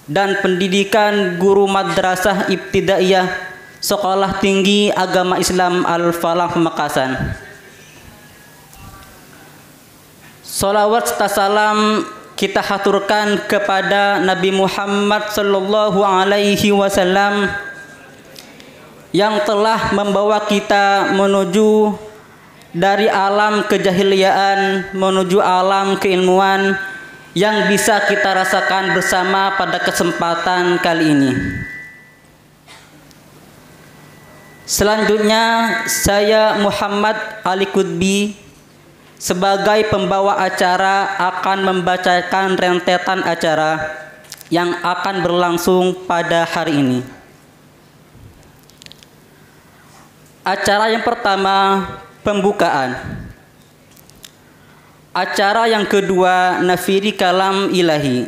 dan pendidikan guru madrasah ibtidaiyah Sekolah Tinggi Agama Islam Al-Falah Pamekasan. Salawat serta salam kita haturkan kepada Nabi Muhammad sallallahu alaihi wasallam yang telah membawa kita menuju dari alam kejahiliaan menuju alam keilmuan yang bisa kita rasakan bersama pada kesempatan kali ini. Selanjutnya saya Muhammad Ali Kudbi sebagai pembawa acara akan membacakan rentetan acara yang akan berlangsung pada hari ini. Acara yang pertama, pembukaan. Acara yang kedua, nafiri kalam ilahi.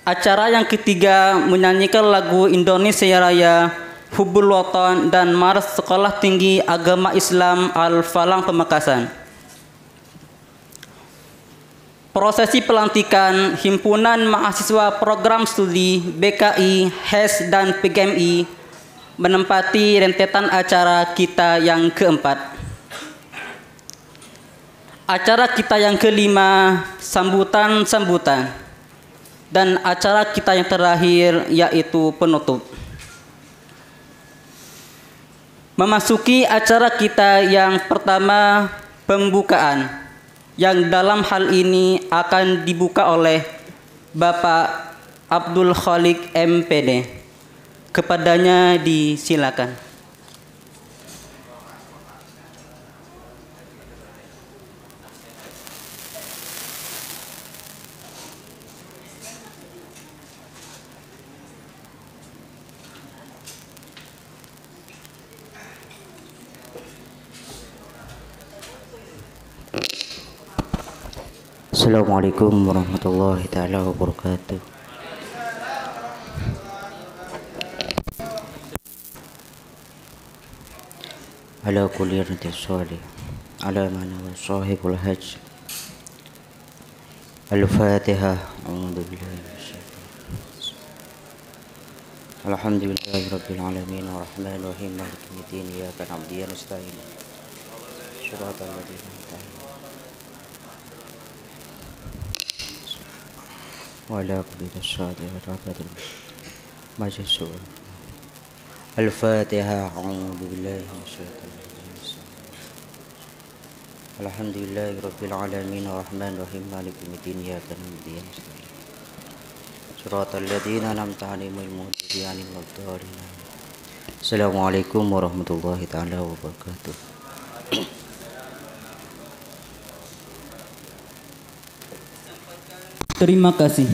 Acara yang ketiga, menyanyikan lagu Indonesia Raya, Hubbul Watan dan Mars Sekolah Tinggi Agama Islam Al-Falah Pamekasan. Prosesi pelantikan Himpunan Mahasiswa Program Studi BKI, HES dan PGMI menempati rentetan acara kita yang keempat. Acara kita yang kelima, sambutan-sambutan. Dan acara kita yang terakhir yaitu penutup. Memasuki acara kita yang pertama, pembukaan, yang dalam hal ini akan dibuka oleh Bapak Abdul Khalik MPD. Kepadanya disilakan. Assalamualaikum warahmatullahi taala wabarakatuh. Ala kulli ridha salih ala man wa sahibul hajj. Al-Fatihah. A'udzu billahi minasyaitonir. Alhamdulillahi rabbil alamin arrahmanir rahim maliki yaumiddin iyyaka na'budu wa iyyaka nasta'in. Shiratal ladzina an'amta 'alaihim wa ala kulli syai'in qadir. Majlis. Al-Fatihah. A'udzu billahi minasyaitonir. Alhamdulillahi rabbil alamin arrahmanir rahim maliki yaumiddin iyyaka na'budu wa iyyaka nasta'in. Shiratal ladzina an'amta 'alaihim ghairil maghdubi 'alaihim waladdallin. Assalamualaikum warahmatullahi taala wabarakatuh. Terima kasih.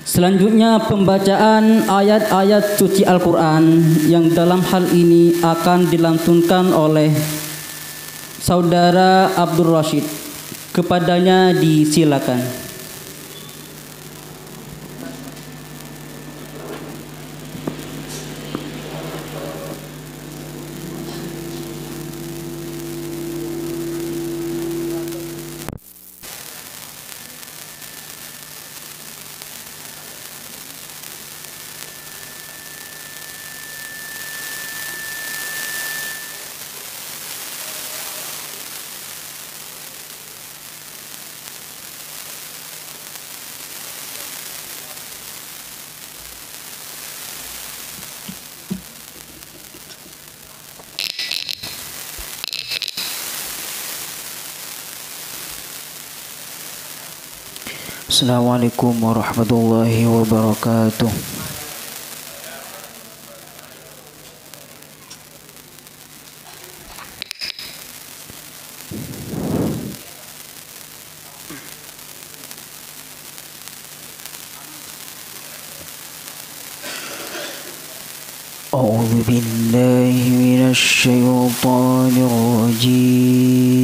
Selanjutnya pembacaan ayat-ayat suci Al-Quran yang dalam hal ini akan dilantunkan oleh Saudara Abdul Rashid. Kepadanya disilakan. Assalamualaikum warahmatullahi wabarakatuh. A'udzu billahi minasy syaithanir rajim.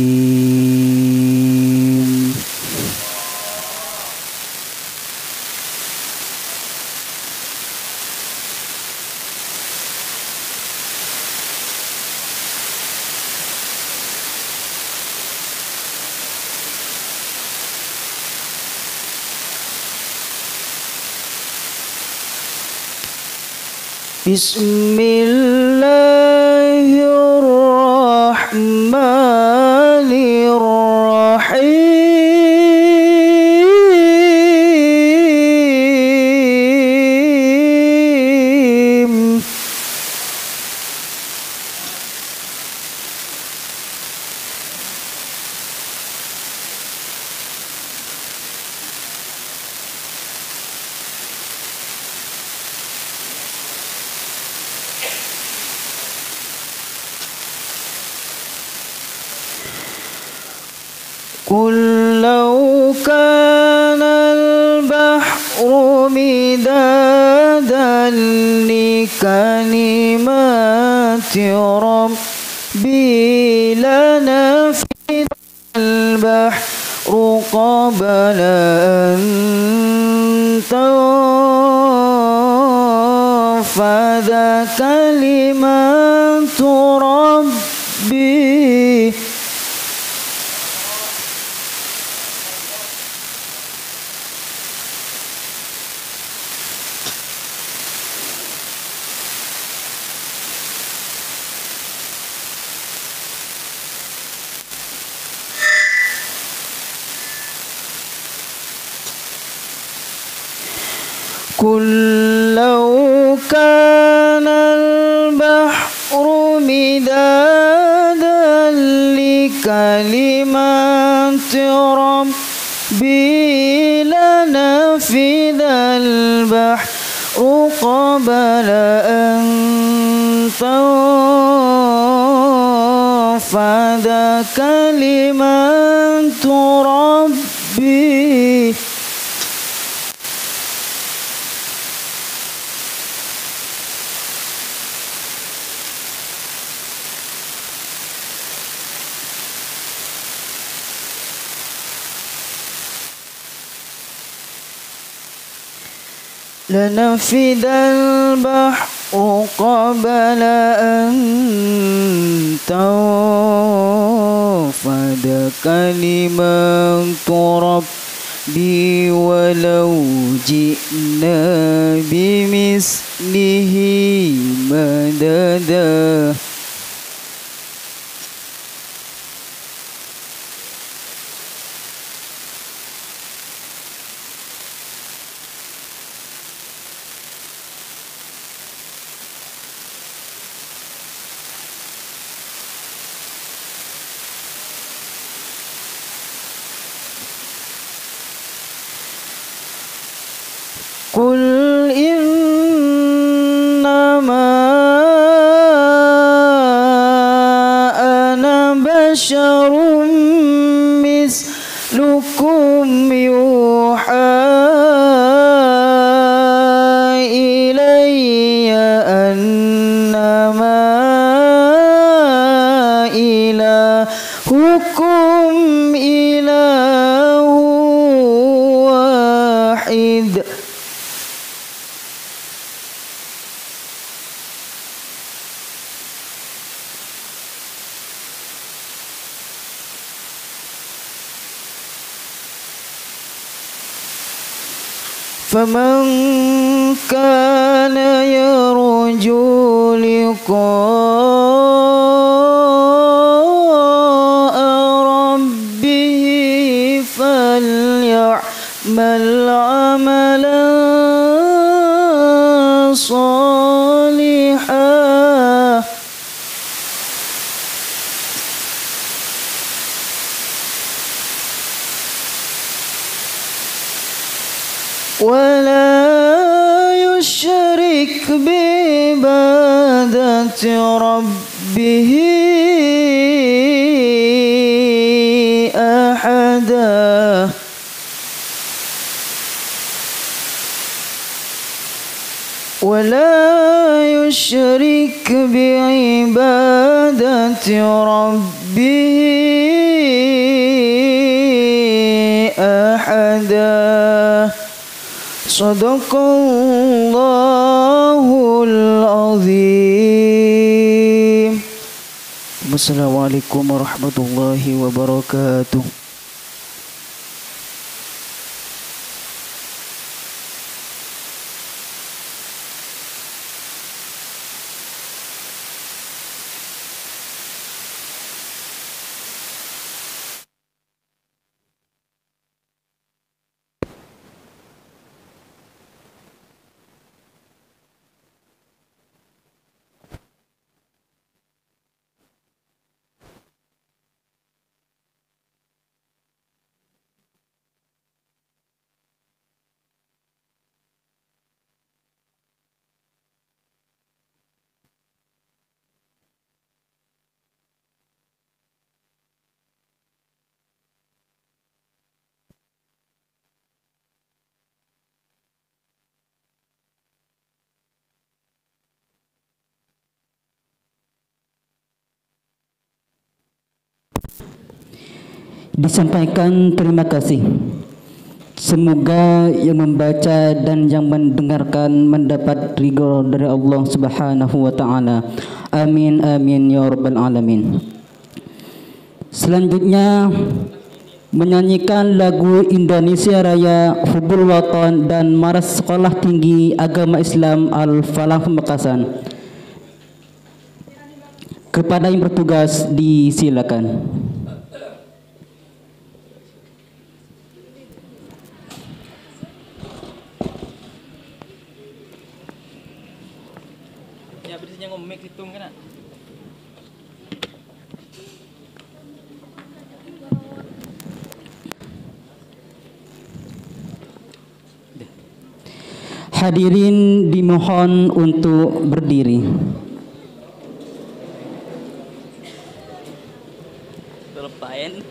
Bismillahirrahmanirrahim. قل لو كان البحر مدادا لكلمات ربي لنفد البحر قبل أن تنفذ كلمات ربي قل لو كان البحر مدادا لكلمات ربي لنفد البحر قبل أن تنفد كلمات ربي لنفد البحر قبل أن تنفد كلمات ربي ولو جئنا بمثله مددا قل إنما أنا بشر مثلكم يوحى إلي أنما إلهكم إله واحد فمن كان يرجو لقاء ربه فليعمل عملا صالحا ولا يشرك بعبادة ربه أحدا ولا يشرك بعبادة ربه أحدا صدق الله العظيم. Wassalamualaikum warahmatullahi wabarakatuh. disampaikan terima kasih. Semoga yang membaca dan yang mendengarkan mendapat ridho dari Allah Subhanahu wa taala. Amin amin ya rabbal alamin. Selanjutnya menyanyikan lagu Indonesia Raya, Hubul Watan dan Maras Sekolah Tinggi Agama Islam Al-Falah Pamekasan. Kepada yang bertugas disilakan. Ya berisnya ngomik hitung kan. Hadirin dimohon untuk berdiri. Terlepain.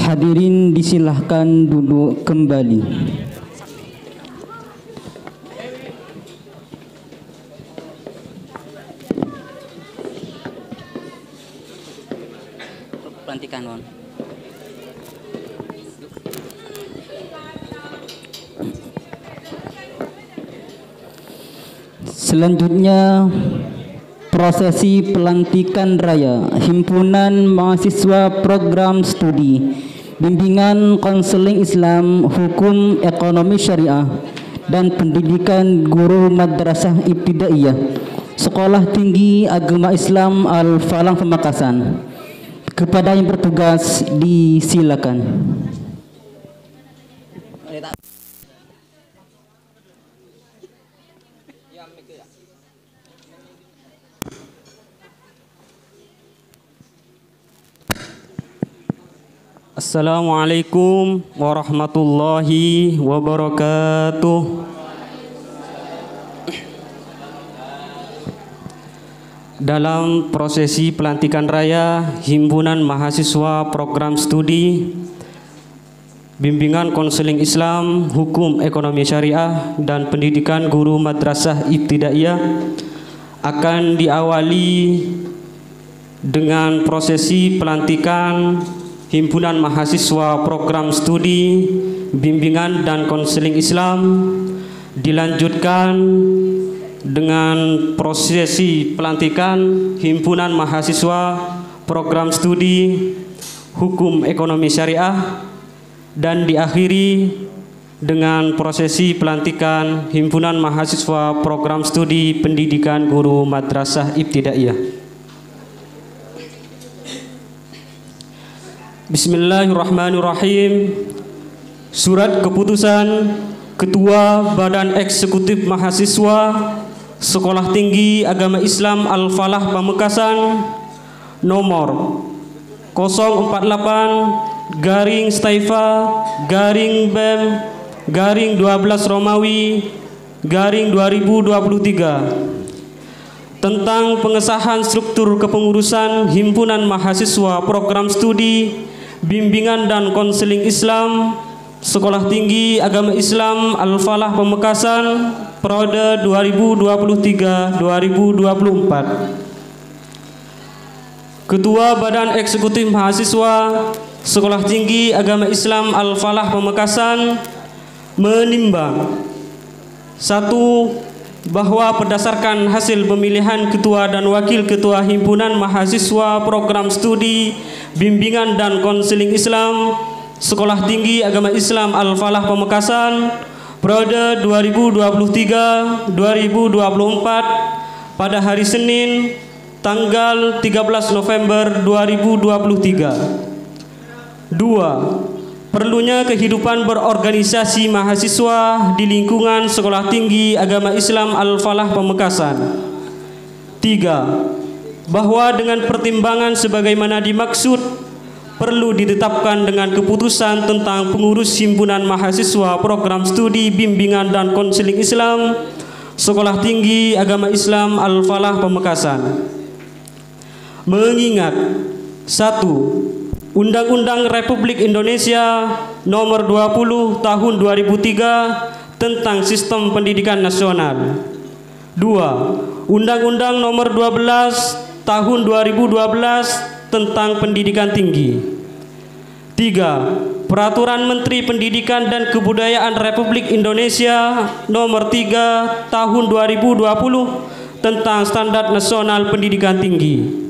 Hadirin disilahkan duduk kembali. Pelantikan, Wan. Selanjutnya prosesi pelantikan raya Himpunan Mahasiswa Program Studi Bimbingan Konseling Islam Hukum Ekonomi Syariah dan Pendidikan Guru Madrasah Ibtidaiyah Sekolah Tinggi Agama Islam Al-Falah Pamekasan. Kepada yang bertugas disilakan. Assalamualaikum warahmatullahi wabarakatuh. Dalam prosesi pelantikan raya Himpunan Mahasiswa Program Studi Bimbingan Konseling Islam Hukum Ekonomi Syariah dan Pendidikan Guru Madrasah Ibtidaiyah akan diawali dengan prosesi pelantikan Himpunan Mahasiswa Program Studi Bimbingan dan Konseling Islam, dilanjutkan dengan prosesi pelantikan Himpunan Mahasiswa Program Studi Hukum Ekonomi Syariah, dan diakhiri dengan prosesi pelantikan Himpunan Mahasiswa Program Studi Pendidikan Guru Madrasah Ibtidaiyah. Bismillahirrahmanirrahim. Surat keputusan Ketua Badan Eksekutif Mahasiswa Sekolah Tinggi Agama Islam Al-Falah Pamekasan nomor 048/BEM/12 Romawi/2023 tentang pengesahan struktur kepengurusan Himpunan Mahasiswa Program Studi Bimbingan dan Konseling Islam Sekolah Tinggi Agama Islam Al-Falah Pamekasan periode 2023-2024. Ketua Badan Eksekutif Mahasiswa Sekolah Tinggi Agama Islam Al-Falah Pamekasan menimbang: 1. Bahwa berdasarkan hasil pemilihan Ketua dan Wakil Ketua Himpunan Mahasiswa Program Studi Bimbingan dan Konseling Islam Sekolah Tinggi Agama Islam Al-Falah Pamekasan periode 2023-2024 pada hari Senin tanggal 13 November 2023. 2. Perlunya kehidupan berorganisasi mahasiswa di lingkungan Sekolah Tinggi Agama Islam Al-Falah Pamekasan. 3. Bahwa dengan pertimbangan sebagaimana dimaksud, perlu ditetapkan dengan keputusan tentang pengurus Himpunan Mahasiswa Program Studi Bimbingan dan Konseling Islam Sekolah Tinggi Agama Islam Al-Falah Pamekasan. Mengingat: 1. Undang-Undang Republik Indonesia Nomor 20 Tahun 2003 tentang Sistem Pendidikan Nasional. 2. Undang-Undang Nomor 12 Tahun 2012 tentang Pendidikan Tinggi. 3. Peraturan Menteri Pendidikan dan Kebudayaan Republik Indonesia Nomor 3 Tahun 2020 tentang Standar Nasional Pendidikan Tinggi.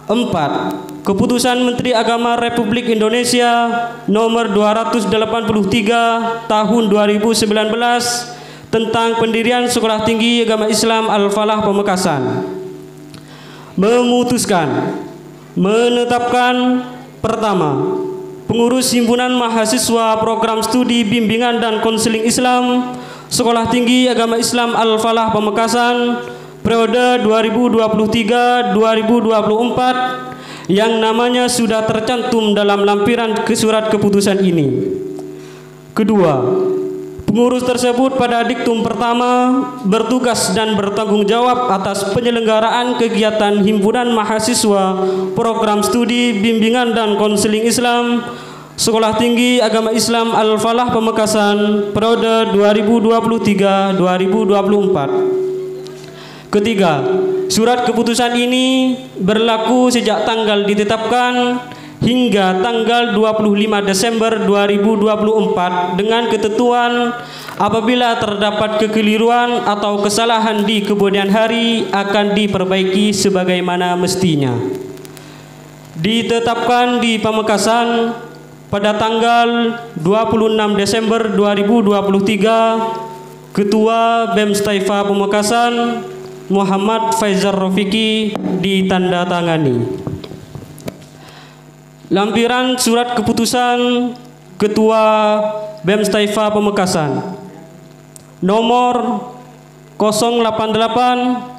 4. Keputusan Menteri Agama Republik Indonesia Nomor 283 Tahun 2019 tentang pendirian Sekolah Tinggi Agama Islam Al-Falah Pamekasan. Memutuskan menetapkan: pertama, pengurus Himpunan Mahasiswa Program Studi Bimbingan dan Konseling Islam Sekolah Tinggi Agama Islam Al-Falah Pamekasan periode 2023-2024 yang namanya sudah tercantum dalam lampiran surat keputusan ini. Kedua, pengurus tersebut pada diktum pertama bertugas dan bertanggung jawab atas penyelenggaraan kegiatan Himpunan Mahasiswa Program Studi Bimbingan dan Konseling Islam Sekolah Tinggi Agama Islam Al-Falah Pamekasan periode 2023-2024. Ketiga, surat keputusan ini berlaku sejak tanggal ditetapkan hingga tanggal 25 Desember 2024 dengan ketentuan apabila terdapat kekeliruan atau kesalahan di kemudian hari akan diperbaiki sebagaimana mestinya. Ditetapkan di Pamekasan pada tanggal 26 Desember 2023, Ketua BEM Staifa Pamekasan Muhammad Faizar Rofiki ditandatangani. Lampiran surat keputusan Ketua BEM Staifa Pamekasan nomor 088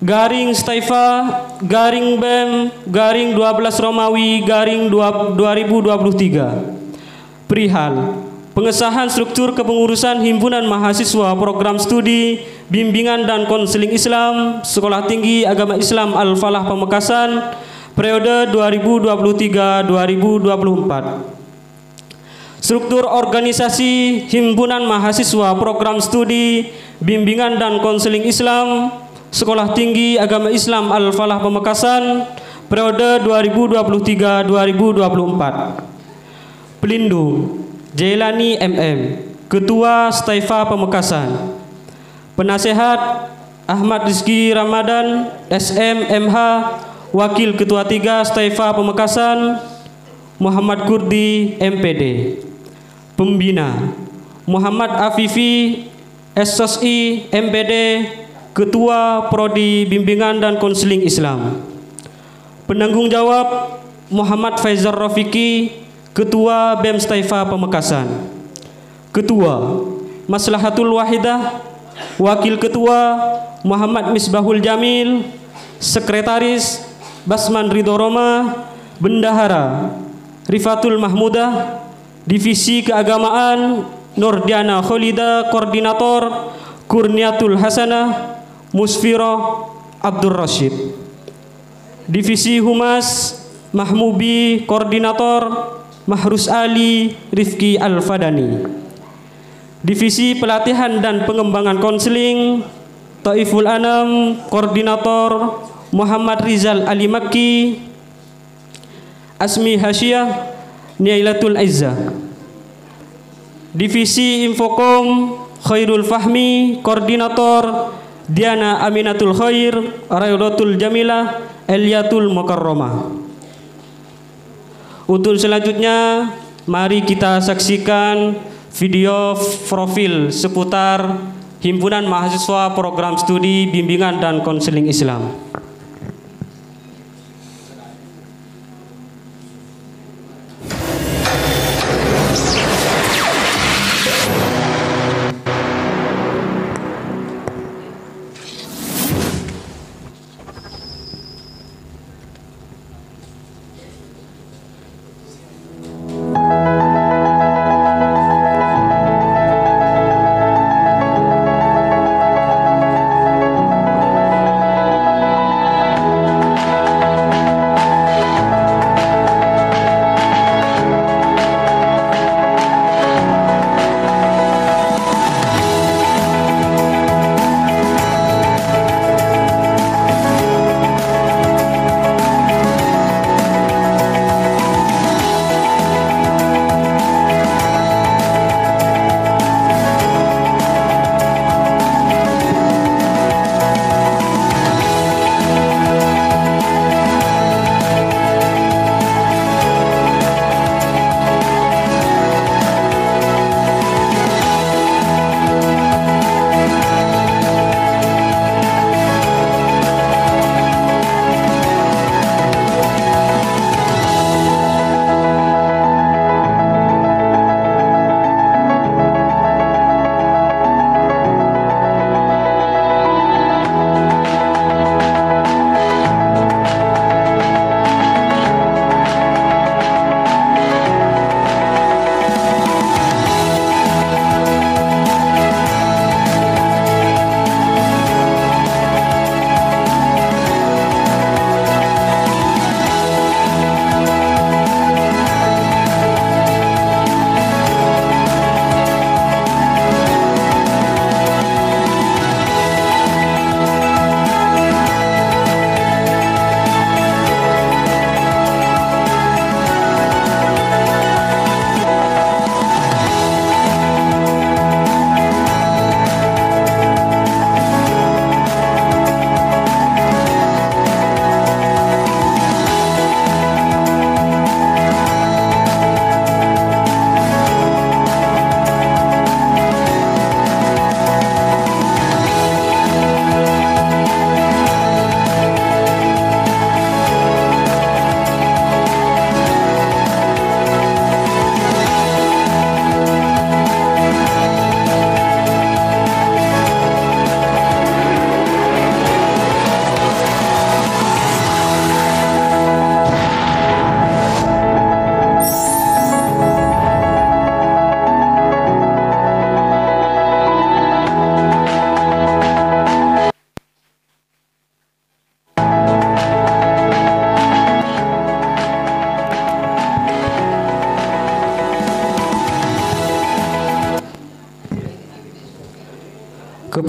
garing Staifa garing BEM garing 12 Romawi garing 2023 perihal pengesahan struktur kepengurusan Himpunan Mahasiswa Program Studi Bimbingan dan Konseling Islam Sekolah Tinggi Agama Islam Al-Falah Pamekasan periode 2023-2024. Struktur organisasi Himpunan Mahasiswa Program Studi Bimbingan dan Konseling Islam Sekolah Tinggi Agama Islam Al-Falah Pamekasan periode 2023-2024. Pelindung Jailani MM, Ketua Staifa Pamekasan. Penasehat Ahmad Rizki Ramadan SM MH, Wakil Ketua 3 Staifa Pamekasan Muhammad Kurdi MPD. Pembina Muhammad Afifi SSI MPD, Ketua Prodi Bimbingan dan Konseling Islam. Penanggung jawab Muhammad Faizar Rofiki, Ketua BEM Staifa Pamekasan. Ketua Maslahatul Wahidah, Wakil Ketua Muhammad Misbahul Jamil, Sekretaris Basman Ridho Roma, Bendahara Rifatul Mahmudah, Divisi Keagamaan Nordiana Kholida, Koordinator Kurniatul Hasanah Musfiro Abdur Rashid. Divisi Humas Mahmubi, Koordinator Mahrus Ali Rifki Al-Fadani. Divisi Pelatihan dan Pengembangan Konseling Taiful Anam, Koordinator Muhammad Rizal Ali Makki. Asmi Hasyah Niailatul Izzah. Divisi Infokom Khairul Fahmi, Koordinator Diana Aminatul Khair Rayudatul Jamilah Eliatul Mukarramah. Untuk selanjutnya, mari kita saksikan video profil seputar Himpunan Mahasiswa Program Studi Bimbingan dan Konseling Islam.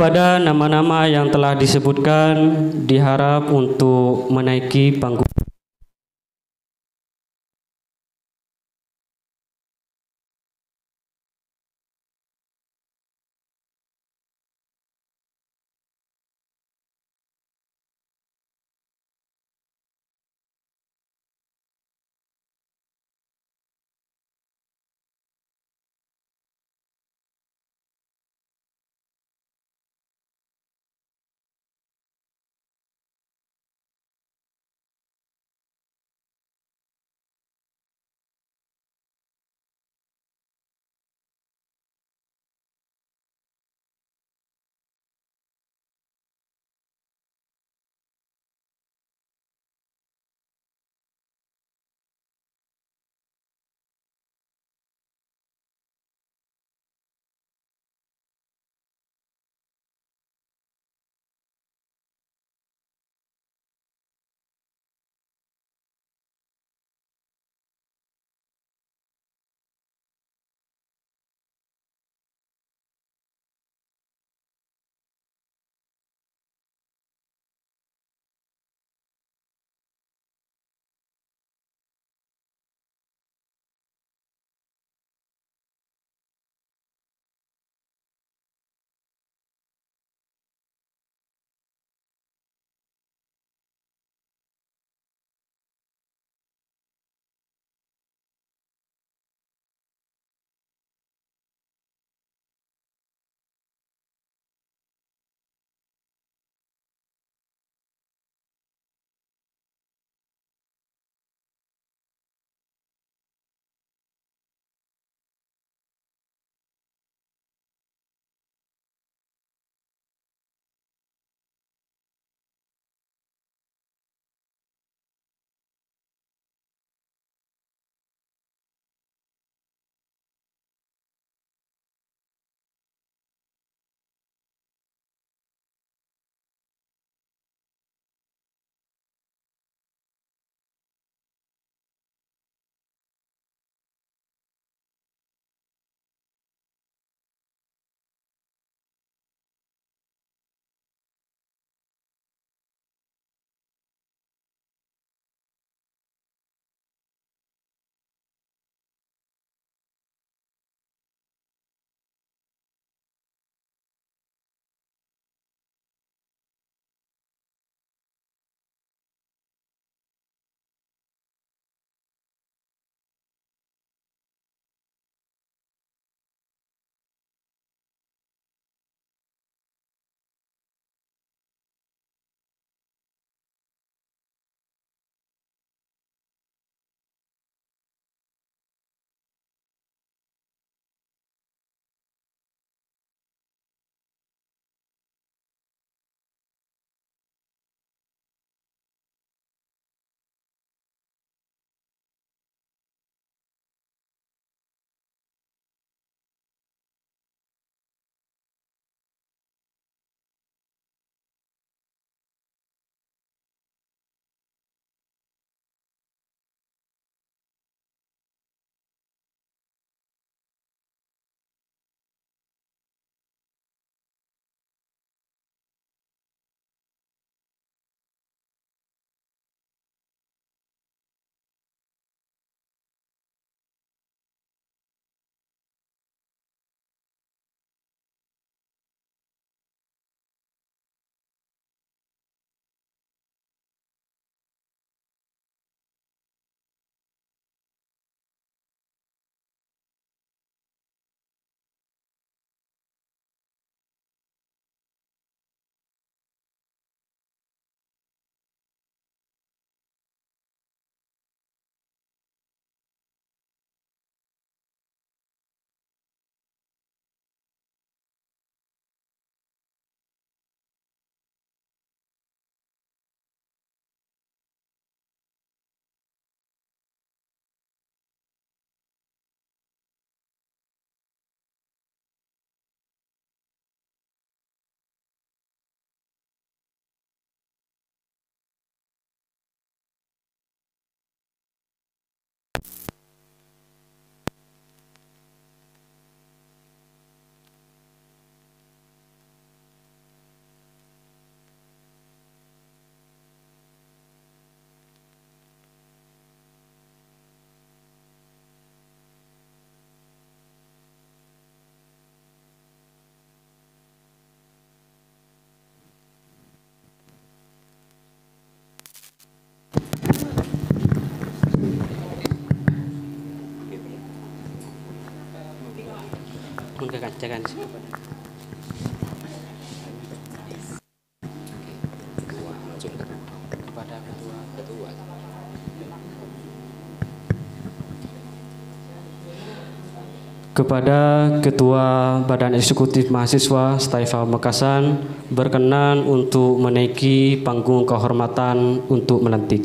kepada nama-nama yang telah disebutkan diharap untuk menaiki panggung. Bacakan kepada ketua. Kepada Ketua Badan Eksekutif Mahasiswa Staifa Mekasan berkenan untuk menaiki panggung kehormatan untuk melantik.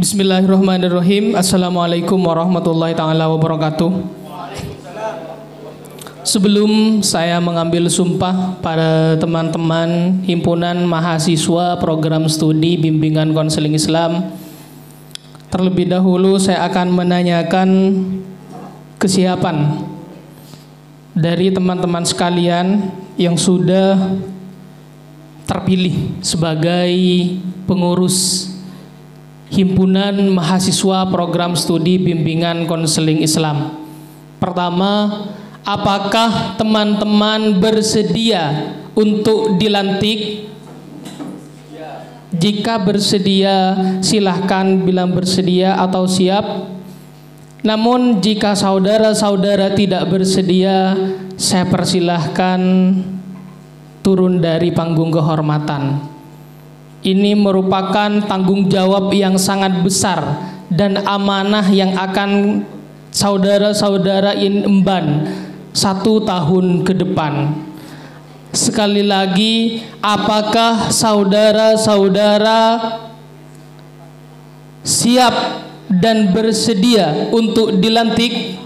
Bismillahirrahmanirrahim. Assalamualaikum warahmatullahi ta'ala wabarakatuh. Sebelum saya mengambil sumpah pada teman-teman himpunan mahasiswa program studi bimbingan konseling Islam, terlebih dahulu saya akan menanyakan kesiapan dari teman-teman sekalian yang sudah terpilih sebagai pengurus Himpunan Mahasiswa Program Studi Bimbingan Konseling Islam. Pertama, apakah teman-teman bersedia untuk dilantik? Jika bersedia, silahkan bilang bersedia atau siap. Namun jika saudara-saudara tidak bersedia, saya persilahkan turun dari panggung kehormatan. Ini merupakan tanggung jawab yang sangat besar dan amanah yang akan saudara-saudara emban 1 tahun ke depan. Sekali lagi, apakah saudara-saudara siap dan bersedia untuk dilantik?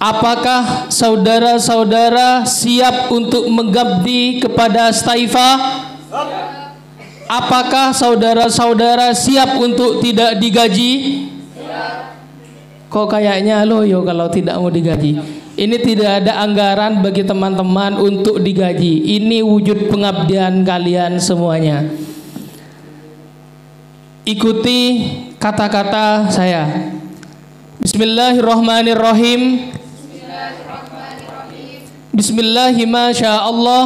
Apakah saudara-saudara siap untuk mengabdi kepada Staifa? Apakah saudara-saudara siap untuk tidak digaji? Kok kayaknya loyo kalau tidak mau digaji. Ini tidak ada anggaran bagi teman-teman untuk digaji. Ini wujud pengabdian kalian semuanya. Ikuti kata-kata saya. Bismillahirrahmanirrahim. Bismillahi masyaallah.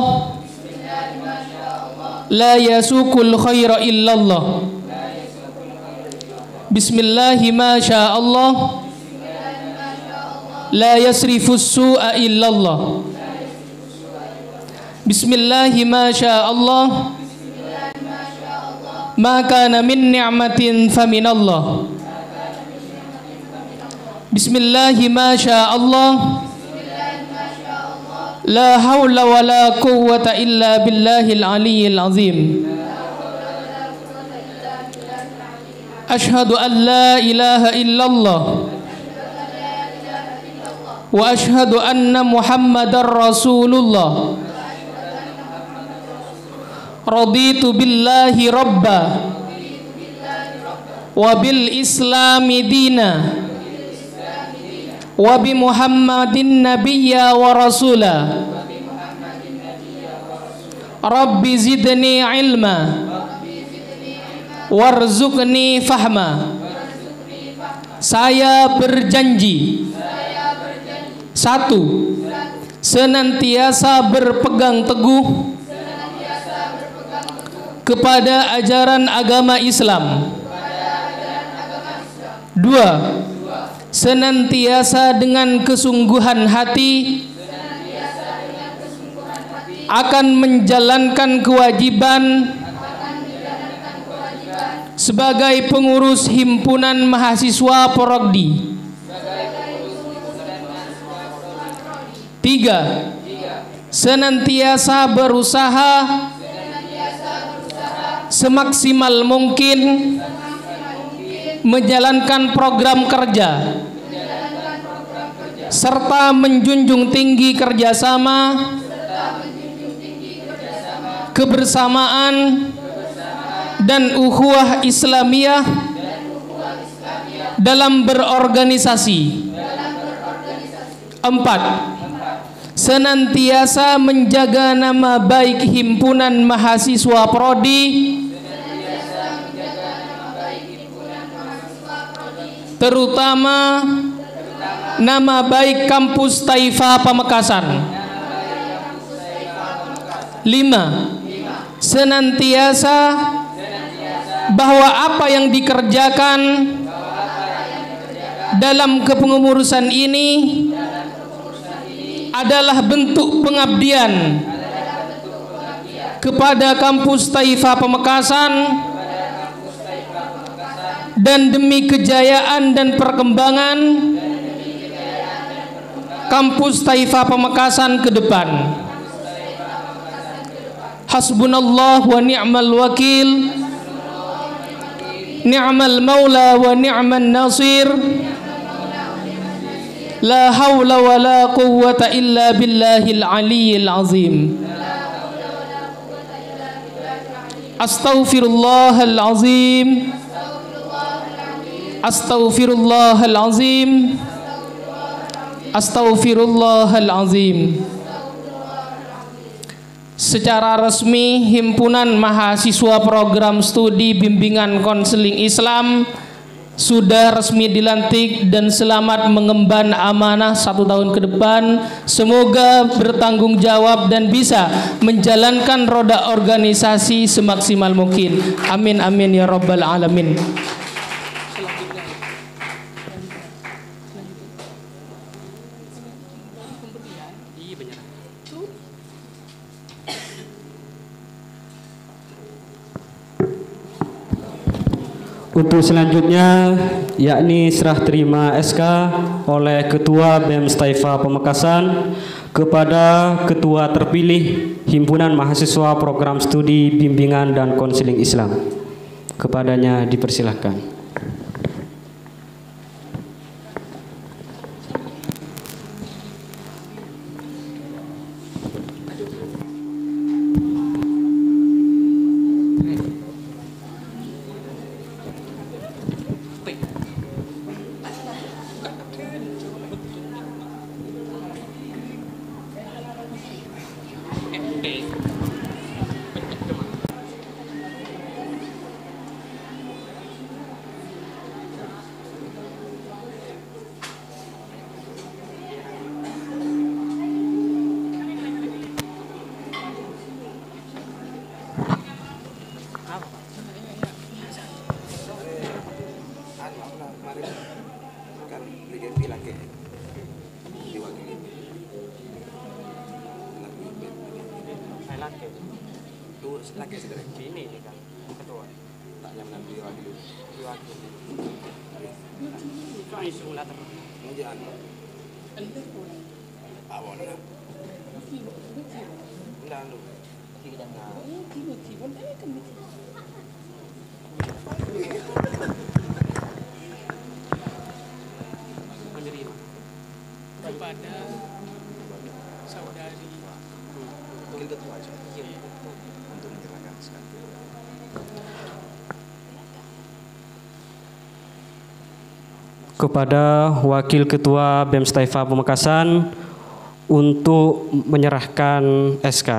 La yasukul khaira illallah. Bismillahi masyaallah. La yasrifus su'a illallah. Bismillahi masyaallah. Ma kana min ni'matin faminallah. Bismillahi masyaallah. La hawla wa la quwwata illa billahil aliyyil azim. Ashhadu an la ilaha illallah wa ashhadu anna Muhammadar Rasulullah. Raditu billahi rabba wa bil islami dina wa bi Muhammadin nabiyya wa rasula. Rabbi zidni ilma warzuqni fahma. Saya berjanji, 1. Senantiasa berpegang teguh kepada ajaran agama Islam. 2. Senantiasa dengan kesungguhan hati akan menjalankan kewajiban sebagai pengurus himpunan mahasiswa Progdi. 3. senantiasa berusaha semaksimal mungkin menjalankan program kerja serta menjunjung tinggi kerjasama, kebersamaan dan ukhuwah Islamiyah dalam berorganisasi. 4. Senantiasa menjaga nama baik himpunan mahasiswa prodi, terutama nama baik kampus Taifa Pamekasan. 5. Senantiasa bahwa apa yang dikerjakan dalam kepengurusan ini adalah bentuk pengabdian kepada kampus Taifa Pamekasan dan demi kejayaan dan perkembangan kampus Taifa Pamekasan ke depan. Hasbunallah wa ni'mal wakil, ni'mal maula wa ni'man nasir, la hawla wa la quwwata illa billahil aliyyil azim. Astaghfirullahal azim, astaghfirullahal azim, astaghfirullahal azim. Secara resmi Himpunan Mahasiswa Program Studi Bimbingan Konseling Islam sudah resmi dilantik dan selamat mengemban amanah 1 tahun ke depan. Semoga bertanggung jawab dan bisa menjalankan roda organisasi semaksimal mungkin. Amin amin ya rabbal alamin. Untuk selanjutnya yakni serah terima SK oleh Ketua BEM Taifa Pamekasan kepada Ketua terpilih Himpunan Mahasiswa Program Studi Bimbingan dan Konseling Islam. Kepadanya dipersilahkan. Kepada saudari kepada Wakil Ketua BEM Taifa Pamekasan untuk menyerahkan SK.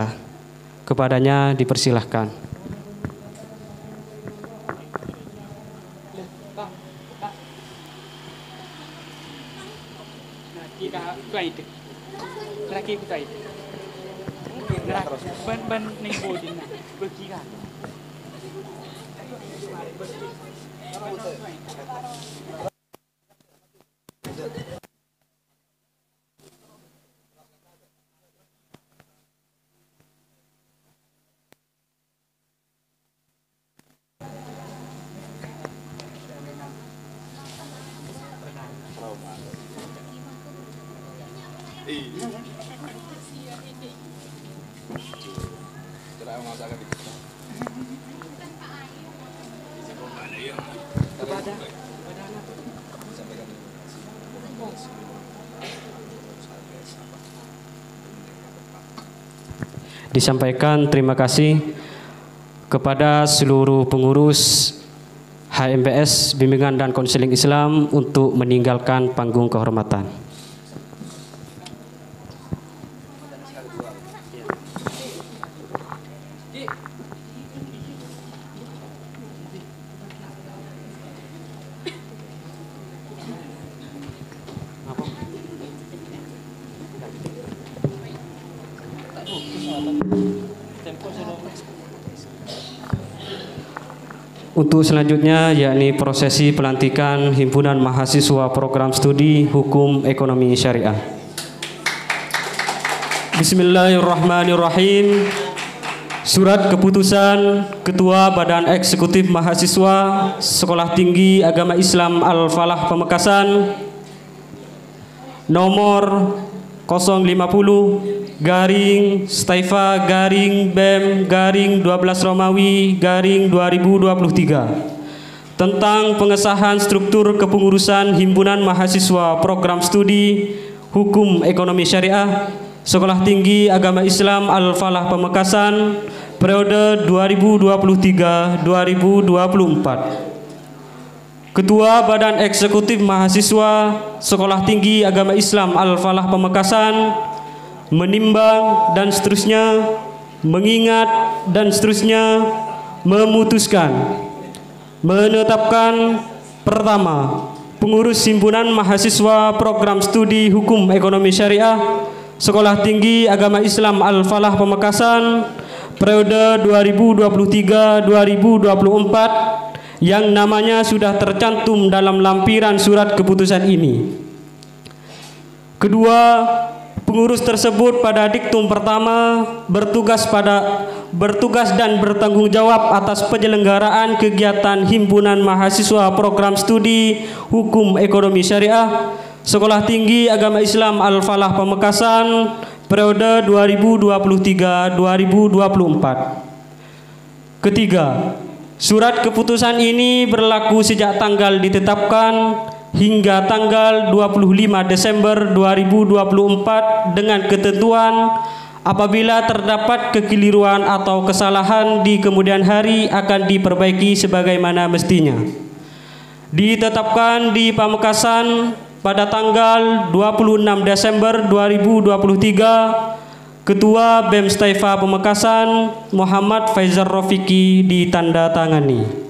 Kepadanya dipersilahkan. Disampaikan terima kasih kepada seluruh pengurus HMBS Bimbingan dan Konseling Islam untuk meninggalkan panggung kehormatan. Untuk selanjutnya yakni prosesi pelantikan Himpunan Mahasiswa Program Studi Hukum Ekonomi Syariah. Bismillahirrahmanirrahim. Surat keputusan Ketua Badan Eksekutif Mahasiswa Sekolah Tinggi Agama Islam Al-Falah Pamekasan nomor 050-BEM-12-2023 tentang pengesahan struktur kepengurusan Himpunan Mahasiswa Program Studi Hukum Ekonomi Syariah Sekolah Tinggi Agama Islam Al-Falah Pamekasan periode 2023-2024. Ketua Badan Eksekutif Mahasiswa Sekolah Tinggi Agama Islam Al-Falah Pamekasan menimbang dan seterusnya, mengingat dan seterusnya, memutuskan menetapkan pertama, pengurus Himpunan Mahasiswa Program Studi Hukum Ekonomi Syariah Sekolah Tinggi Agama Islam Al-Falah Pamekasan periode 2023-2024 yang namanya sudah tercantum dalam lampiran surat keputusan ini. Kedua, pengurus tersebut pada diktum pertama bertugas dan bertanggung jawab atas penyelenggaraan kegiatan Himpunan Mahasiswa Program Studi Hukum Ekonomi Syariah Sekolah Tinggi Agama Islam Al-Falah Pamekasan periode 2023-2024. Ketiga, surat keputusan ini berlaku sejak tanggal ditetapkan hingga tanggal 25 Desember 2024 dengan ketentuan apabila terdapat kekeliruan atau kesalahan di kemudian hari akan diperbaiki sebagaimana mestinya. Ditetapkan di Pamekasan pada tanggal 26 Desember 2023, Ketua BEM Staifa Pamekasan Muhammad Faizal Rofiki ditandatangani.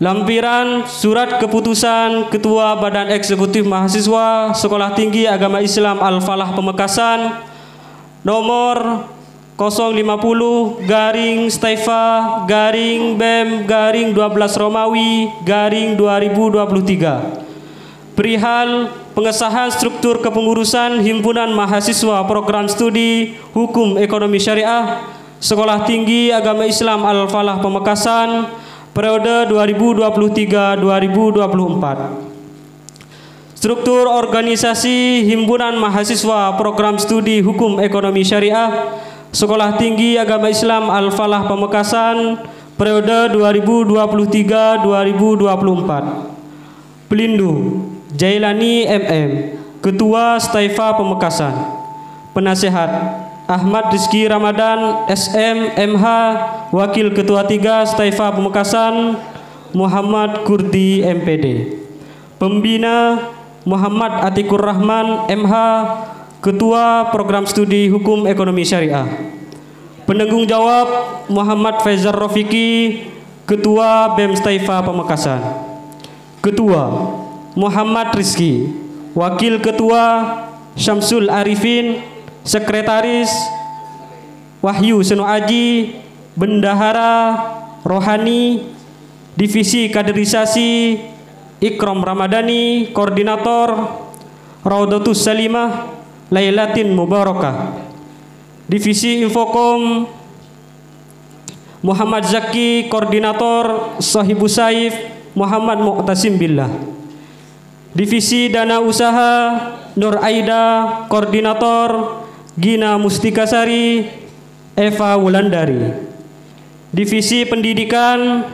Lampiran surat keputusan Ketua Badan Eksekutif Mahasiswa Sekolah Tinggi Agama Islam Al-Falah Pamekasan nomor 050-BEM-12-2023 perihal pengesahan struktur kepengurusan Himpunan Mahasiswa Program Studi Hukum Ekonomi Syariah Sekolah Tinggi Agama Islam Al-Falah Pamekasan periode 2023-2024. Struktur organisasi Himpunan Mahasiswa Program Studi Hukum Ekonomi Syariah Sekolah Tinggi Agama Islam Al-Falah Pamekasan periode 2023-2024. Pelindung Jailani MM, Ketua Staifa Pamekasan. Penasehat Ahmad Rizki Ramadan SM MH, Wakil Ketua 3 Staifa Pamekasan Muhammad Kurdi MPD. Pembina Muhammad Atikur Rahman MH, Ketua Program Studi Hukum Ekonomi Syariah. Penanggung jawab Muhammad Faizal Rofiki, Ketua BEM Staifa Pamekasan. Ketua Muhammad Rizki, Wakil Ketua Syamsul Arifin, Sekretaris Wahyu Seno Aji, Bendahara Rohani, Divisi Kaderisasi Ikram Ramadhani, Koordinator Raudatus Salimah Lailatin Mubarakah. Divisi Infokom Muhammad Zaki, Koordinator Sahibu Saif Muhammad Muqtasim Billah. Divisi Dana Usaha Nur Aida, Koordinator Gina Mustikasari, Eva Wulandari. Divisi Pendidikan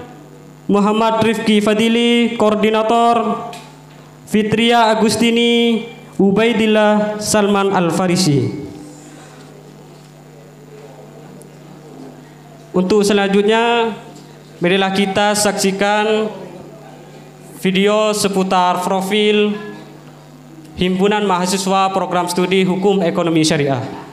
Muhammad Rifki Fadili, Koordinator Fitria Agustini, Ubaidillah Salman Al-Farisi. Untuk selanjutnya, marilah kita saksikan video seputar profil Himpunan Mahasiswa Program Studi Hukum Ekonomi Syariah.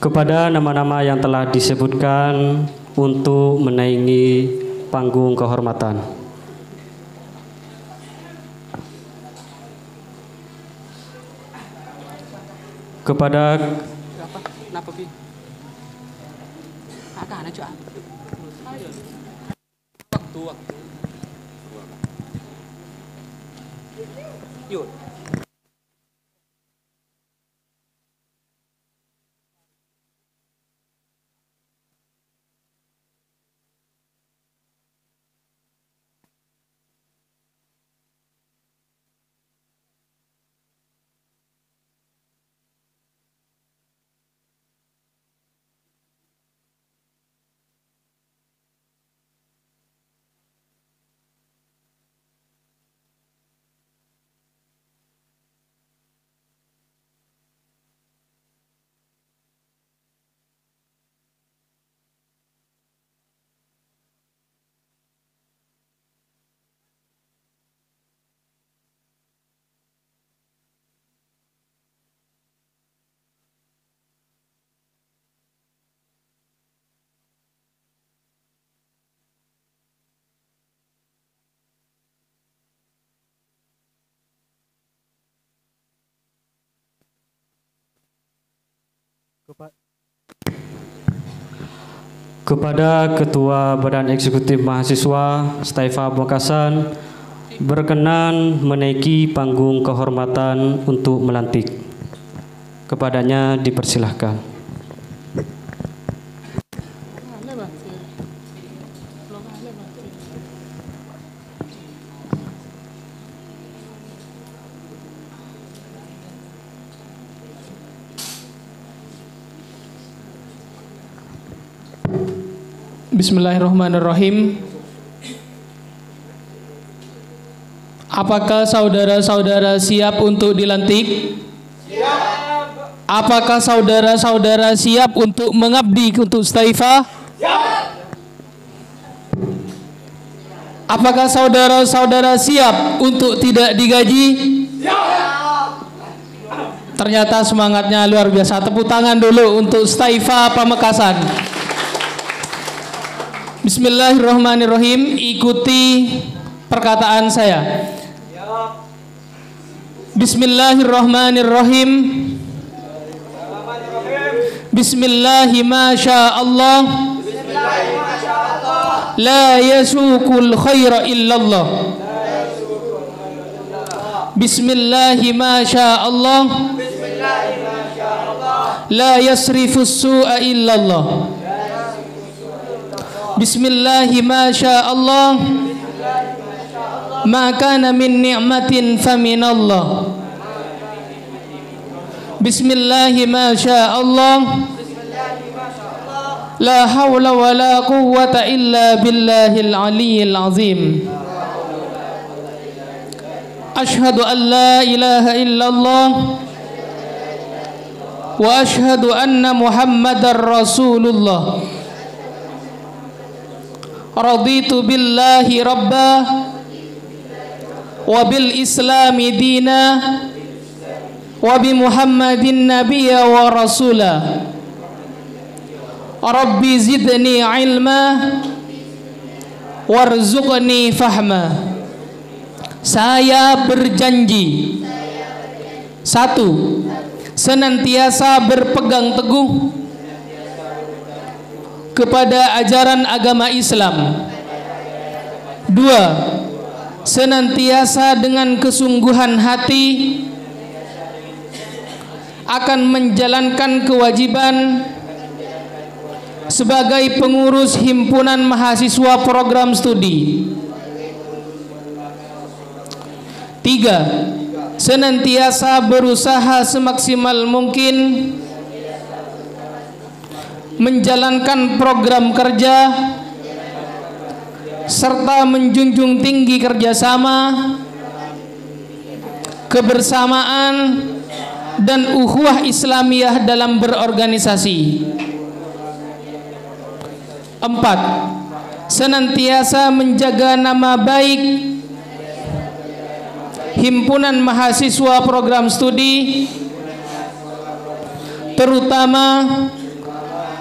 Kepada nama-nama yang telah disebutkan untuk menaiki panggung kehormatan. Kepada Ketua Badan Eksekutif Mahasiswa Staifa Makassar berkenan menaiki panggung kehormatan untuk melantik. Kepadanya dipersilahkan. Bismillahirrahmanirrahim. Apakah saudara-saudara siap untuk dilantik? Siap. Apakah saudara-saudara siap untuk mengabdi untuk Mustaifah? Siap. Apakah saudara-saudara siap untuk tidak digaji? Siap. Ternyata semangatnya luar biasa. Tepuk tangan dulu untuk Mustaifah Pamekasan. Bismillahirrahmanirrahim. Ikuti perkataan saya. Bismillahirrahmanirrahim. Bismillahi masya Allah. La yasukul khaira illallah. Bismillahi masya Allah. La yasrifus su'a illallah. Bismillahi masya Allah. Ma kana min ni'matin faminallah. Bismillahi masya Allah. La hawla wa la quwwata illa billahil aliyyil azim. Ashhadu an la ilaha illallah wa ashhadu anna Muhammadar Rasulullah. Raditu billahi rabbah wa bil islami dina wa bi Muhammadin nabiyya wa rasula. Rabbi zidni ilma warzuqni fahma. Saya berjanji, satu, senantiasa berpegang teguh kepada ajaran agama Islam. Dua, senantiasa dengan kesungguhan hati akan menjalankan kewajiban sebagai pengurus himpunan mahasiswa program studi. Tiga, senantiasa berusaha semaksimal mungkin menjalankan program kerja serta menjunjung tinggi kerjasama, kebersamaan, dan ukhuwah Islamiyah dalam berorganisasi. Empat, senantiasa menjaga nama baik himpunan mahasiswa program studi, terutama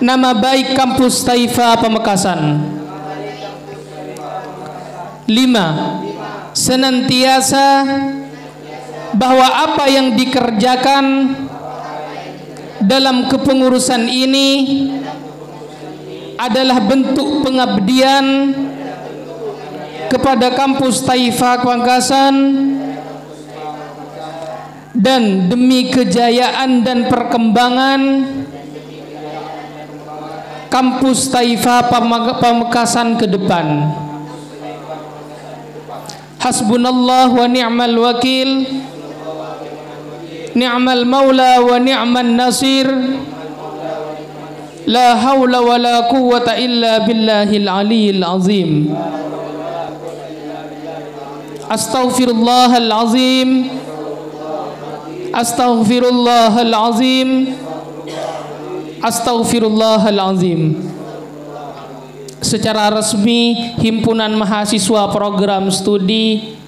nama baik kampus Mustaifah Pamekasan. Lima, senantiasa bahwa apa yang dikerjakan dalam kepengurusan ini adalah bentuk pengabdian kepada kampus Mustaifah Pamekasan dan demi kejayaan dan perkembangan kampus Mustaifah Pamekasan ke depan. Hasbunallah wa ni'mal wakil, ni'mal maula wa ni'man nasir. La hawla wa la quwwata illa billahil aliyyil azim. Astaghfirullahal azim. Astaghfirullahal azim. Astaghfirullahal azim. Secara resmi himpunan mahasiswa program studi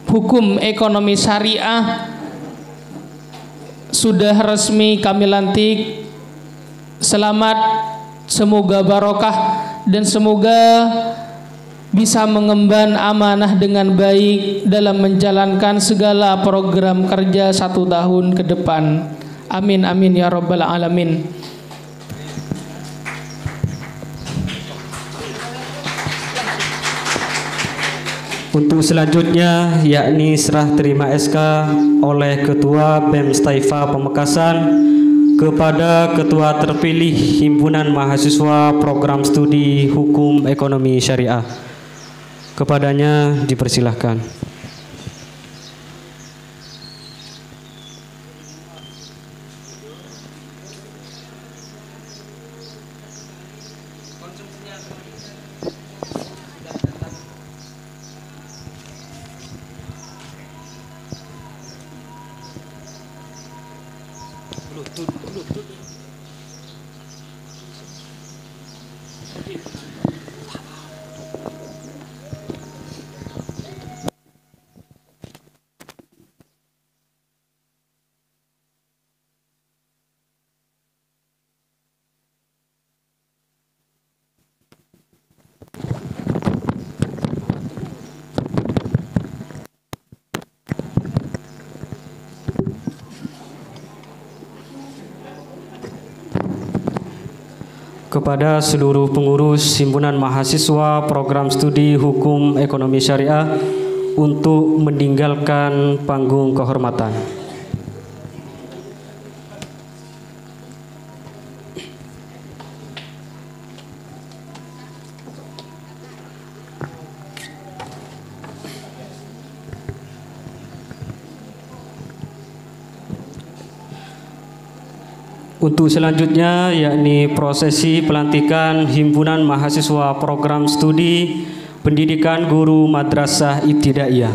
Hukum Ekonomi Syariah sudah resmi kami lantik. Selamat, semoga barokah dan semoga bisa mengemban amanah dengan baik dalam menjalankan segala program kerja 1 tahun ke depan. Amin amin ya rabbal alamin. Untuk selanjutnya yakni serah terima SK oleh Ketua BEM Mustaifah Pamekasan kepada Ketua terpilih Himpunan Mahasiswa Program Studi Hukum Ekonomi Syariah. Kepadanya dipersilahkan. Kepada seluruh pengurus Himpunan Mahasiswa Program Studi Hukum Ekonomi Syariah untuk meninggalkan panggung kehormatan. Untuk selanjutnya yakni prosesi pelantikan Himpunan Mahasiswa Program Studi Pendidikan Guru Madrasah Ibtidaiyah.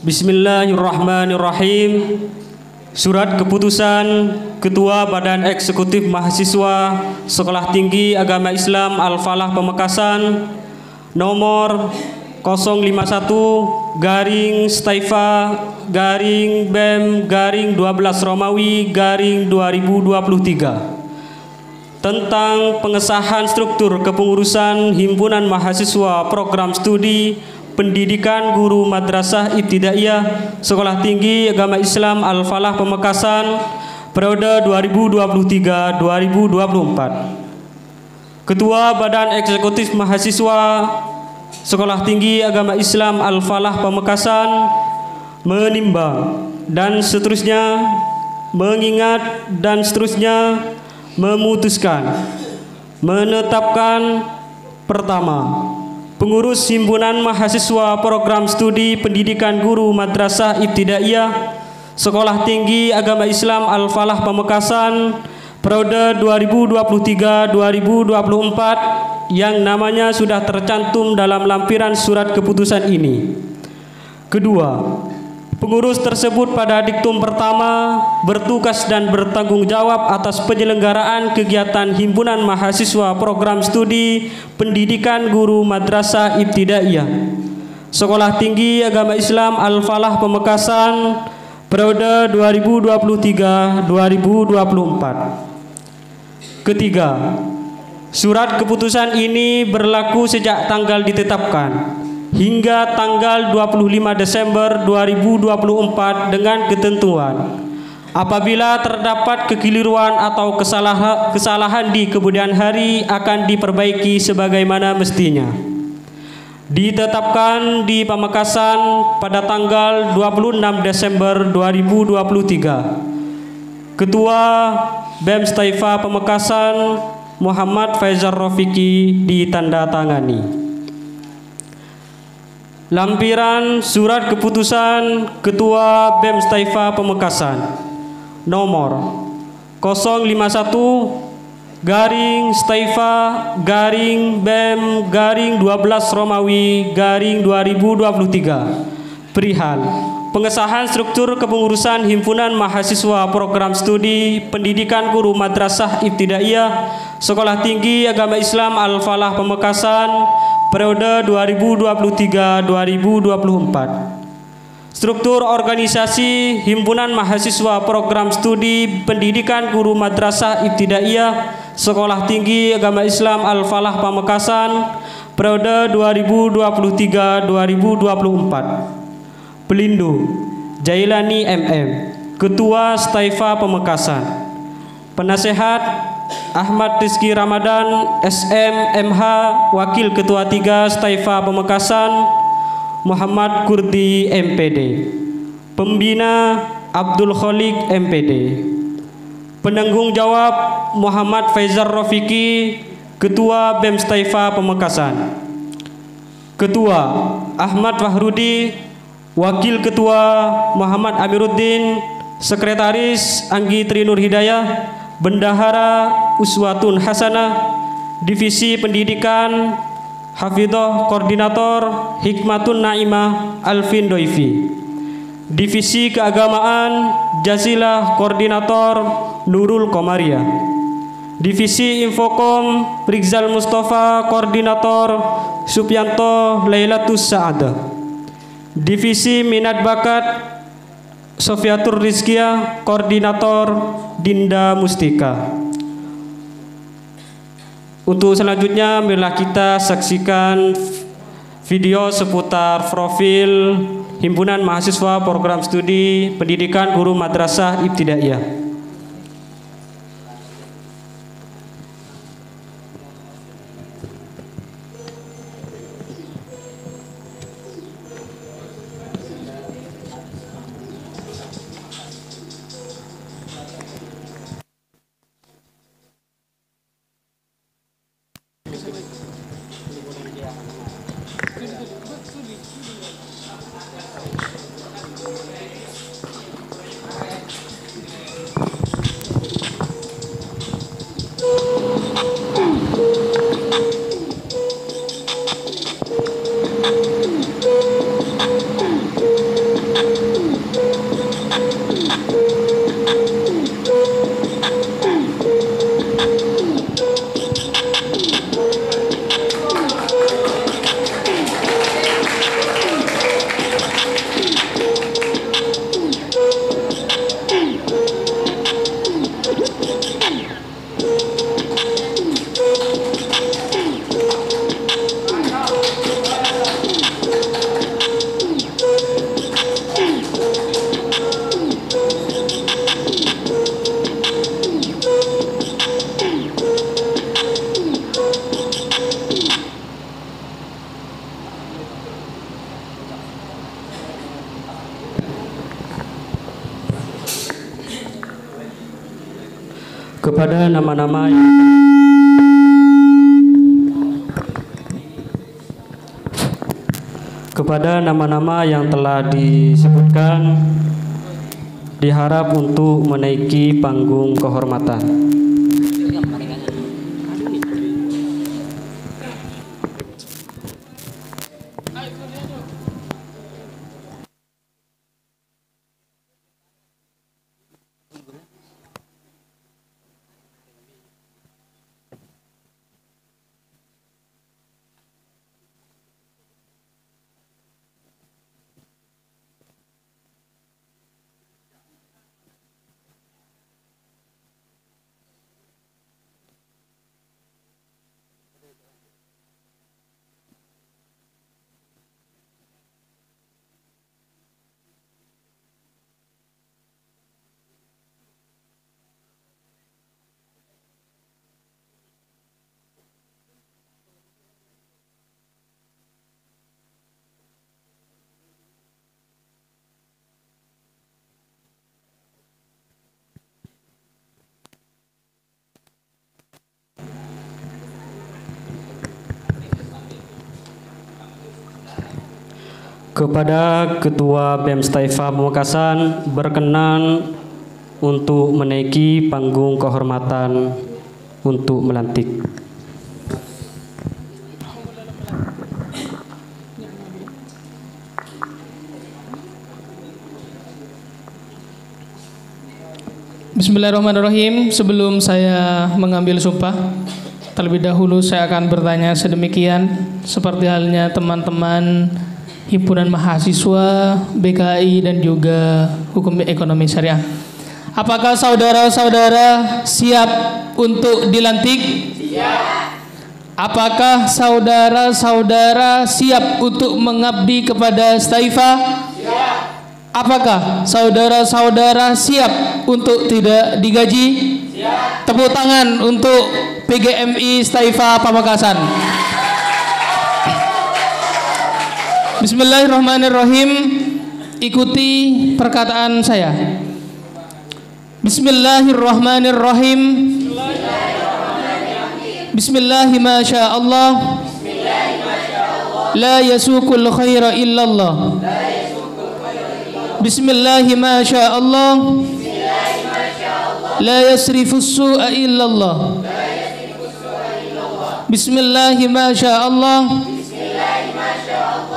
Bismillahirrahmanirrahim. Surat keputusan Ketua Badan Eksekutif Mahasiswa Sekolah Tinggi Agama Islam Al-Falah Pamekasan nomor 051-Staifa-BEM-12 Romawi-2023 tentang pengesahan struktur kepengurusan Himpunan Mahasiswa Program Studi Pendidikan Guru Madrasah Ibtidaiyah Sekolah Tinggi Agama Islam Al-Falah Pamekasan periode 2023-2024. Ketua Badan Eksekutif Mahasiswa Sekolah Tinggi Agama Islam Al-Falah Pamekasan menimbang dan seterusnya mengingat dan seterusnya memutuskan menetapkan pertama, pengurus Himpunan Mahasiswa Program Studi Pendidikan Guru Madrasah Ibtidaiyah Sekolah Tinggi Agama Islam Al-Falah Pamekasan periode 2023-2024 yang namanya sudah tercantum dalam lampiran surat keputusan ini. Kedua, pengurus tersebut pada diktum pertama bertugas dan bertanggung jawab atas penyelenggaraan kegiatan Himpunan Mahasiswa Program Studi Pendidikan Guru Madrasah Ibtidaiyah Sekolah Tinggi Agama Islam Al-Falah Pamekasan periode 2023-2024. Ketiga, surat keputusan ini berlaku sejak tanggal ditetapkan hingga tanggal 25 Desember 2024 dengan ketentuan apabila terdapat kekeliruan atau kesalahan di kemudian hari akan diperbaiki sebagaimana mestinya. Ditetapkan di Pamekasan pada tanggal 26 Desember 2023. Ketua BEM Staifa Pamekasan Muhammad Faizal Rafiki ditandatangani. Lampiran surat keputusan Ketua BEM Staifa Pamekasan nomor 051-Staifa-BEM-12 Romawi-2023 perihal pengesahan struktur kepengurusan Himpunan Mahasiswa Program Studi Pendidikan Guru Madrasah Ibtidaiyah Sekolah Tinggi Agama Islam Al-Falah Pamekasan periode 2023-2024. Struktur organisasi Himpunan Mahasiswa Program Studi Pendidikan Guru Madrasah Ibtidaiyah Sekolah Tinggi Agama Islam Al-Falah Pamekasan periode 2023-2024. Pelindung Jailani MM, Ketua Staifa Pamekasan. Penasehat Ahmad Rizki Ramadan SM MH, Wakil Ketua 3 Staifa Pamekasan Muhammad Kurdi MPD. Pembina Abdul Khalik MPD. Penanggung jawab Muhammad Faizal Rafiki, Ketua BEM Staifa Pamekasan. Ketua Ahmad Wahrudi, Wakil Ketua Muhammad Amiruddin, Sekretaris Anggi Trinur Hidayah, Bendahara Uswatun Hasanah, Divisi Pendidikan Hafidhoh Koordinator Hikmatun Naimah Alvin Doifi. Divisi Keagamaan Jazilah Koordinator Nurul Komaria. Divisi Infokom Rizal Mustafa Koordinator Supianto Lailatus Sa'adah. Divisi Minat Bakat Sofiatur Rizkia Koordinator Dinda Mustika. Untuk selanjutnya marilah kita saksikan video seputar profil Himpunan Mahasiswa Program Studi Pendidikan Guru Madrasah Ibtidaiyah. Kepada nama-nama yang telah disebutkan diharap untuk menaiki panggung kehormatan. Kepada Ketua BEM Staifa Pamekasan berkenan untuk menaiki panggung kehormatan untuk melantik. Bismillahirrahmanirrahim. Sebelum saya mengambil sumpah, terlebih dahulu saya akan bertanya sedemikian seperti halnya teman-teman Himpunan Mahasiswa BKI dan juga Hukum Ekonomi Syariah. Apakah saudara-saudara siap untuk dilantik? Siap. Apakah saudara-saudara siap untuk mengabdi kepada Staifa? Siap. Apakah saudara-saudara siap untuk tidak digaji? Siap. Tepuk tangan untuk PGMI Staifa Pamekasan. Bismillahirrahmanirrahim. Ikuti perkataan saya. Bismillahirrahmanirrahim. Bismillahirrahmanirrahim. La yasukul khaira illallah. Bismillahirrahmanirrahim. لا يصرف السوء إلا الله بسم الله ما شاء الله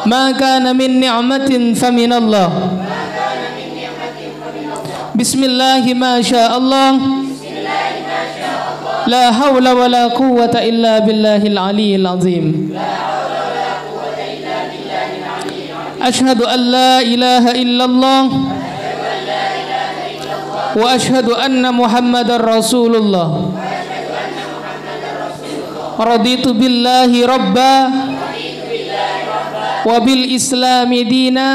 ما كان من نعمة فمن الله بسم الله ما شاء الله لا حول ولا قوة إلا بالله العلي العظيم أشهد أن لا إله إلا الله وأشهد أن محمد رسول الله رضيت بالله ربا وبالإسلام دينا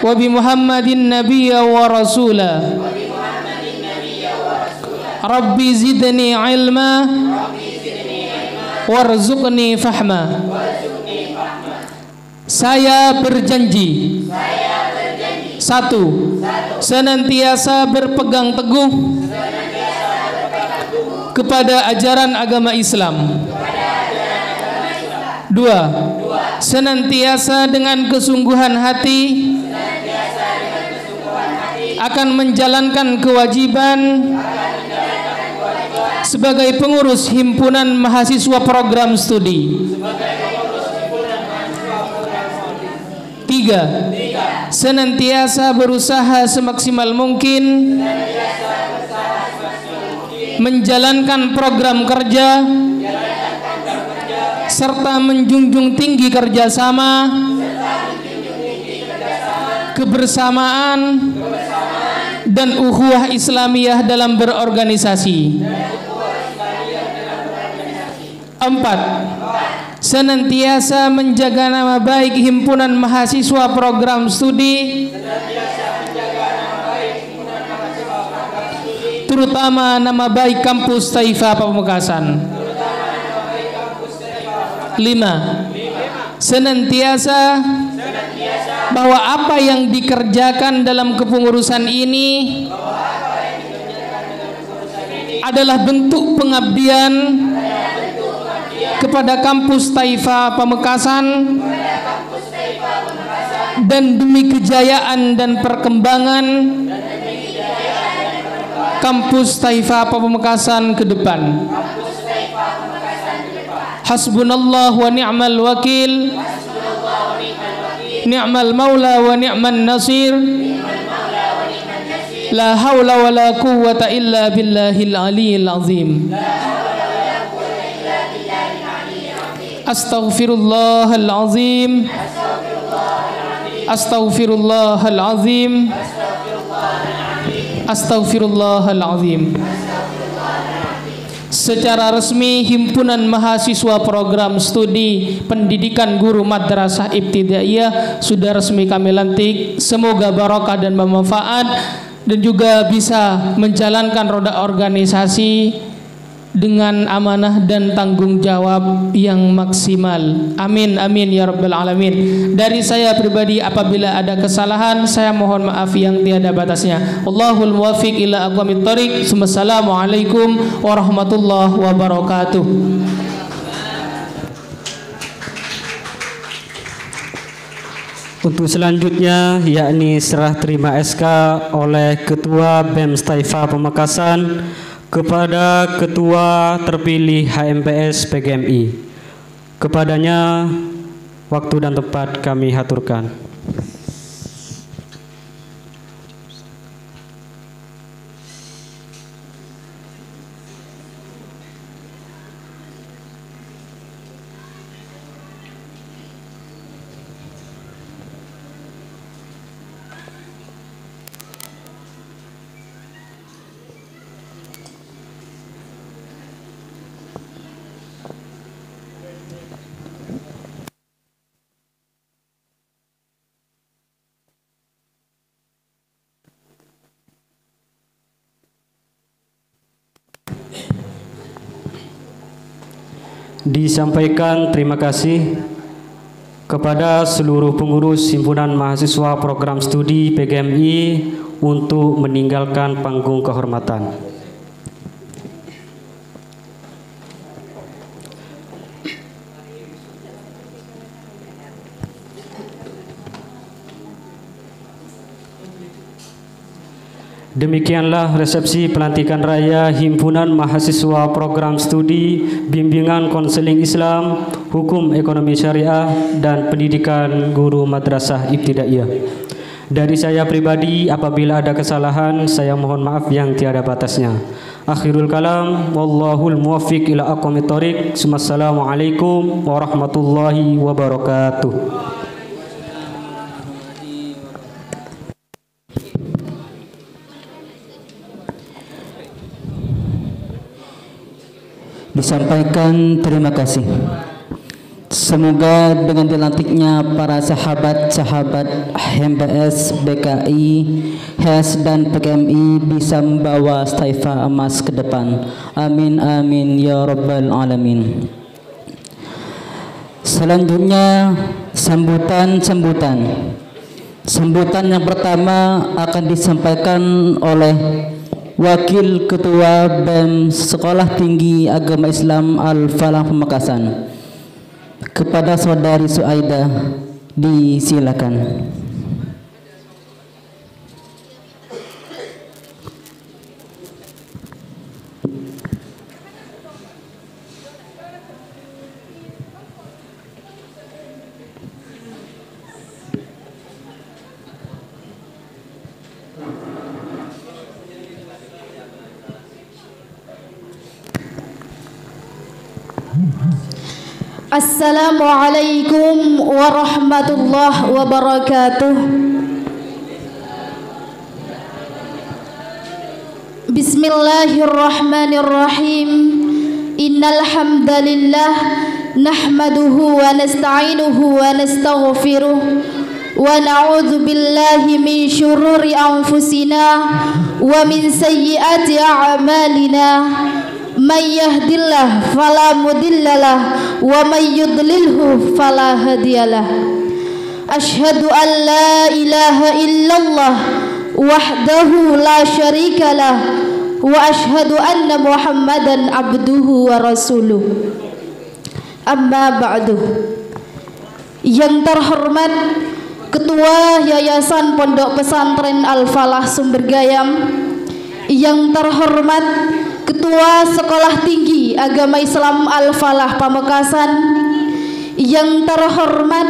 وبمحمد نبيا ورسولا ربي زدني علما warzuqni fahma. Saya berjanji. Satu, senantiasa berpegang teguh kepada ajaran agama Islam. Dua, senantiasa dengan kesungguhan hati akan menjalankan kewajiban sebagai pengurus himpunan mahasiswa program studi. Tiga, senantiasa berusaha semaksimal mungkin menjalankan program kerja serta menjunjung tinggi kerjasama, kebersamaan dan ukhuwah Islamiyah dalam berorganisasi. Empat, senantiasa menjaga nama baik himpunan mahasiswa program studi, terutama nama baik kampus Taifa Pamekasan. Lima, senantiasa bahwa apa yang dikerjakan dalam kepengurusan ini adalah bentuk pengabdian kepada kampus Taifa Pamekasan dan demi kejayaan dan perkembangan kampus Taifa Pamekasan ke depan. Hasbunallah wa ni'mal wakil, ni'mal maula wa ni'man nasir, la hawla wa la quwwata illa billahil aliyyil azim. Astaghfirullahal azim, astaghfirullahal azim, astaghfirullahal azim. Secara resmi himpunan mahasiswa program studi pendidikan guru madrasah ibtidaiyah sudah resmi kami lantik. Semoga barokah dan bermanfaat dan juga bisa menjalankan roda organisasi dengan amanah dan tanggung jawab yang maksimal. Amin amin ya rabbal alamin. Dari saya pribadi apabila ada kesalahan saya mohon maaf yang tiada batasnya. Allahul muwaffiq ila aqwamit thoriq. Assalamualaikum warahmatullahi wabarakatuh. Untuk selanjutnya yakni serah terima SK oleh Ketua BEM Taifa Pamekasan kepada Ketua terpilih HMPS PGMI. Kepadanya waktu dan tempat kami haturkan. Disampaikan terima kasih kepada seluruh pengurus himpunan mahasiswa program studi PGMI untuk meninggalkan panggung kehormatan. Demikianlah resepsi pelantikan raya Himpunan Mahasiswa Program Studi Bimbingan Konseling Islam, Hukum Ekonomi Syariah, dan Pendidikan Guru Madrasah Ibtidaiyah. Dari saya pribadi, apabila ada kesalahan, saya mohon maaf yang tiada batasnya. Akhirul kalam, wallahul muwaffiq ila aqwamit thoriq. Assalamualaikum warahmatullahi wabarakatuh. Disampaikan terima kasih. Semoga dengan dilantiknya para sahabat-sahabat HMBS, BKI, HES dan PKMI bisa membawa Staifa emas ke depan. Amin amin ya rabbal alamin. Selanjutnya sambutan yang pertama akan disampaikan oleh Wakil Ketua BEM Sekolah Tinggi Agama Islam Al-Falah Pamekasan. Kepada Saudari Suaida, disilakan. Assalamualaikum warahmatullahi wabarakatuh. Bismillahirrahmanirrahim. Innal hamdalillah nahmaduhu wa nasta'inuhu wa nastaghfiruh wa na'udzu billahi min syururi anfusina wa min sayyiati a'malina. May yahdillah fala mudhillalah wa may yudlilhu fala hadiyalah. Asyhadu an la ilaha illallah wahdahu la syarikalah wa asyhadu anna Muhammadan abduhu wa rasuluh. Amma ba'du. Yang terhormat Ketua Yayasan Pondok Pesantren Al-Falah Sumbergayam, yang terhormat Ketua Sekolah Tinggi Agama Islam Al-Falah Pamekasan, yang terhormat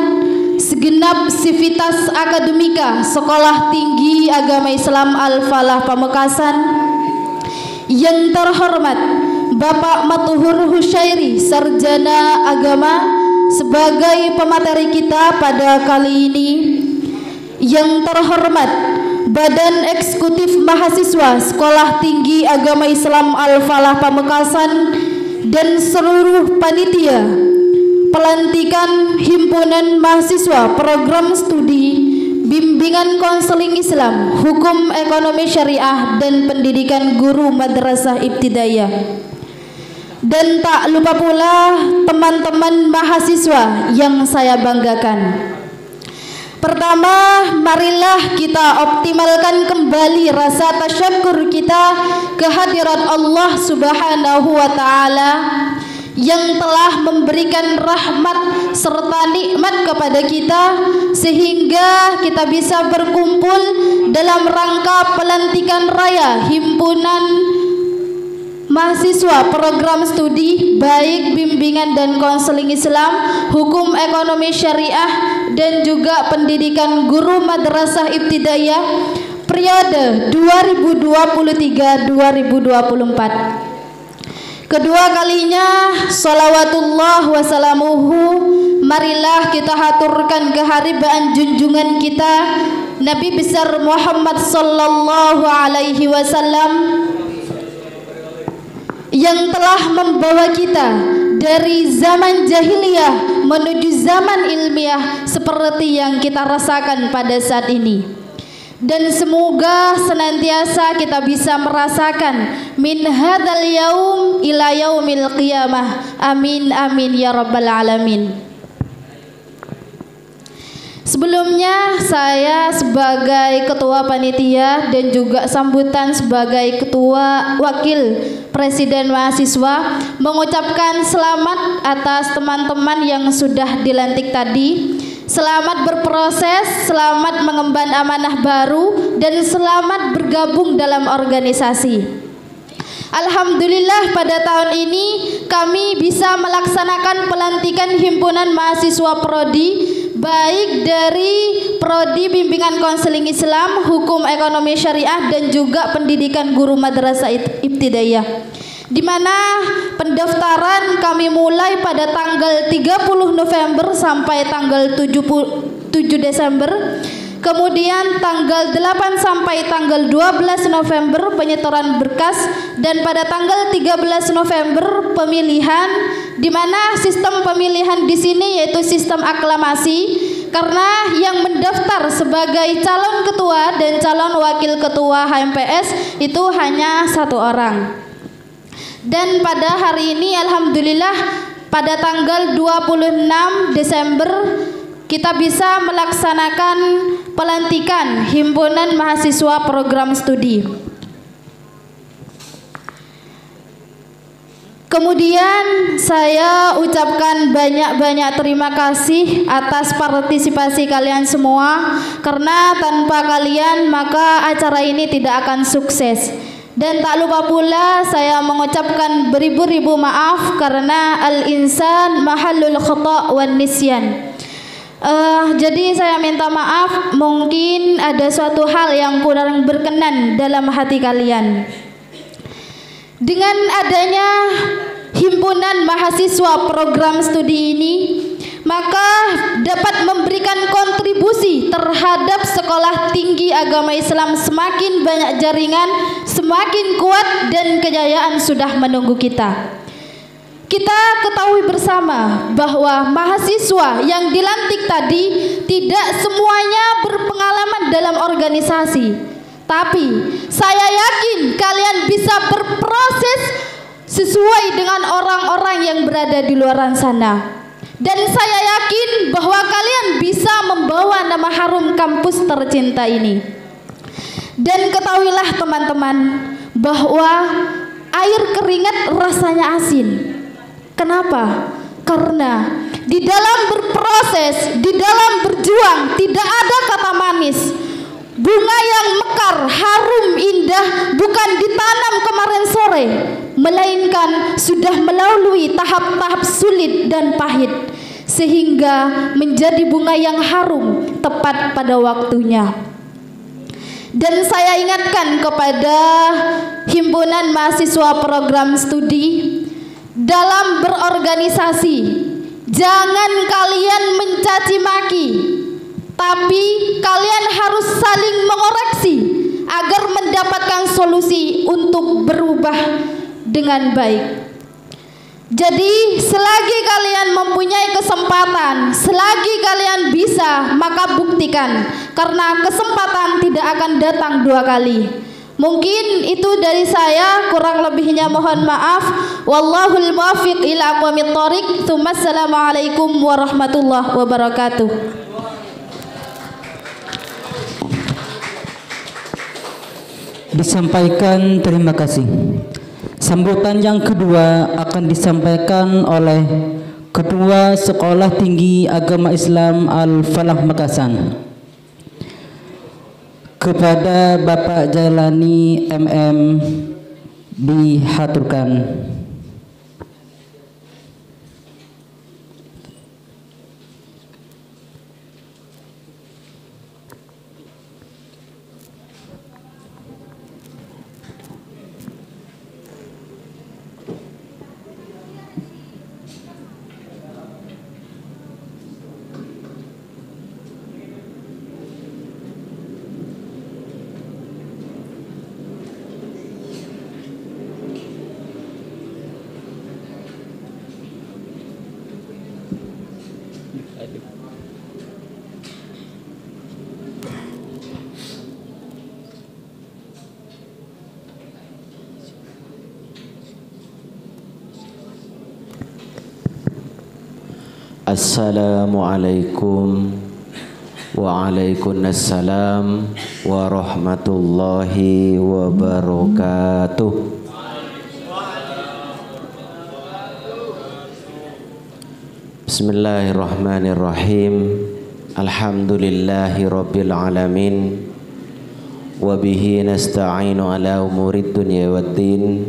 segenap sivitas akademika Sekolah Tinggi Agama Islam Al-Falah Pamekasan, yang terhormat Bapak Matuhur Husyairi, Sarjana Agama, sebagai pemateri kita pada kali ini, yang terhormat Badan Eksekutif Mahasiswa Sekolah Tinggi Agama Islam Al-Falah Pamekasan dan seluruh panitia pelantikan Himpunan Mahasiswa Program Studi Bimbingan Konseling Islam, Hukum Ekonomi Syariah dan Pendidikan Guru Madrasah Ibtidaiyah. Dan tak lupa pula teman-teman mahasiswa yang saya banggakan. Pertama, marilah kita optimalkan kembali rasa tasyukur kita kehadirat Allah Subhanahu wa Ta'ala yang telah memberikan rahmat serta nikmat kepada kita sehingga kita bisa berkumpul dalam rangka pelantikan raya Himpunan Mahasiswa Program Studi baik Bimbingan dan Konseling Islam, Hukum Ekonomi Syariah dan juga Pendidikan Guru Madrasah Ibtidaiyah periode 2023-2024. Kedua kalinya salawatullah wassalamuhu, marilah kita haturkan keharibaan junjungan kita Nabi besar Muhammad sallallahu alaihi wasallam yang telah membawa kita dari zaman jahiliyah menuju zaman ilmiah seperti yang kita rasakan pada saat ini. Dan semoga senantiasa kita bisa merasakan min hadzal yaum ila yaumil qiyamah. Amin amin ya rabbal alamin. Sebelumnya saya sebagai ketua panitia dan juga sambutan sebagai ketua wakil presiden mahasiswa mengucapkan selamat atas teman-teman yang sudah dilantik tadi. Selamat berproses, selamat mengemban amanah baru, dan selamat bergabung dalam organisasi. Alhamdulillah pada tahun ini kami bisa melaksanakan pelantikan himpunan mahasiswa prodi, baik dari prodi bimbingan konseling Islam, hukum ekonomi syariah, dan juga pendidikan guru madrasah ibtidaiyah, di mana pendaftaran kami mulai pada tanggal 30 November sampai tanggal 7 Desember. Kemudian tanggal 8 sampai tanggal 12 November penyetoran berkas, dan pada tanggal 13 November pemilihan, di mana sistem pemilihan di sini yaitu sistem aklamasi, karena yang mendaftar sebagai calon ketua dan calon wakil ketua HMPS itu hanya 1 orang. Dan pada hari ini alhamdulillah pada tanggal 26 Desember kita bisa melaksanakan pelantikan himpunan mahasiswa program studi. Kemudian saya ucapkan banyak-banyak terima kasih atas partisipasi kalian semua, karena tanpa kalian maka acara ini tidak akan sukses. Dan tak lupa pula saya mengucapkan beribu-ribu maaf karena al-insan mahallul khata' wan nisyan. Jadi saya minta maaf, mungkin ada suatu hal yang kurang berkenan dalam hati kalian. Dengan adanya himpunan mahasiswa program studi ini, maka dapat memberikan kontribusi terhadap sekolah tinggi agama Islam. Semakin banyak jaringan, semakin kuat, dan kejayaan sudah menunggu kita. Kita ketahui bersama bahwa mahasiswa yang dilantik tadi tidak semuanya berpengalaman dalam organisasi, tapi saya yakin kalian bisa berproses sesuai dengan orang-orang yang berada di luar sana. Dan saya yakin bahwa kalian bisa membawa nama harum kampus tercinta ini. Dan ketahuilah teman-teman bahwa air keringat rasanya asin. Kenapa? Karena di dalam berproses, di dalam berjuang tidak ada kata manis. Bunga yang mekar, harum, indah bukan ditanam kemarin sore, melainkan sudah melalui tahap-tahap sulit dan pahit, sehingga menjadi bunga yang harum tepat pada waktunya. Dan saya ingatkan kepada himpunan mahasiswa program studi, dalam berorganisasi jangan kalian mencaci maki, tapi kalian harus saling mengoreksi agar mendapatkan solusi untuk berubah dengan baik. Jadi selagi kalian mempunyai kesempatan, selagi kalian bisa, maka buktikan, karena kesempatan tidak akan datang 2 kali. Mungkin itu dari saya, kurang lebihnya mohon maaf. Wallahul muwaffiq ila aqwamit thoriq. Assalamualaikum warahmatullahi wabarakatuh. Disampaikan terima kasih. Sambutan yang kedua akan disampaikan oleh Ketua Sekolah Tinggi Agama Islam Al-Falah Makassar. Kepada Bapak Jailani MM dihaturkan. Assalamualaikum Waalaikumsalam warahmatullahi wabarakatuh. Bismillahirrahmanirrahim. Alhamdulillahi Rabbil Alamin. Wabihi nasta'inu ala umurid dunya waddin.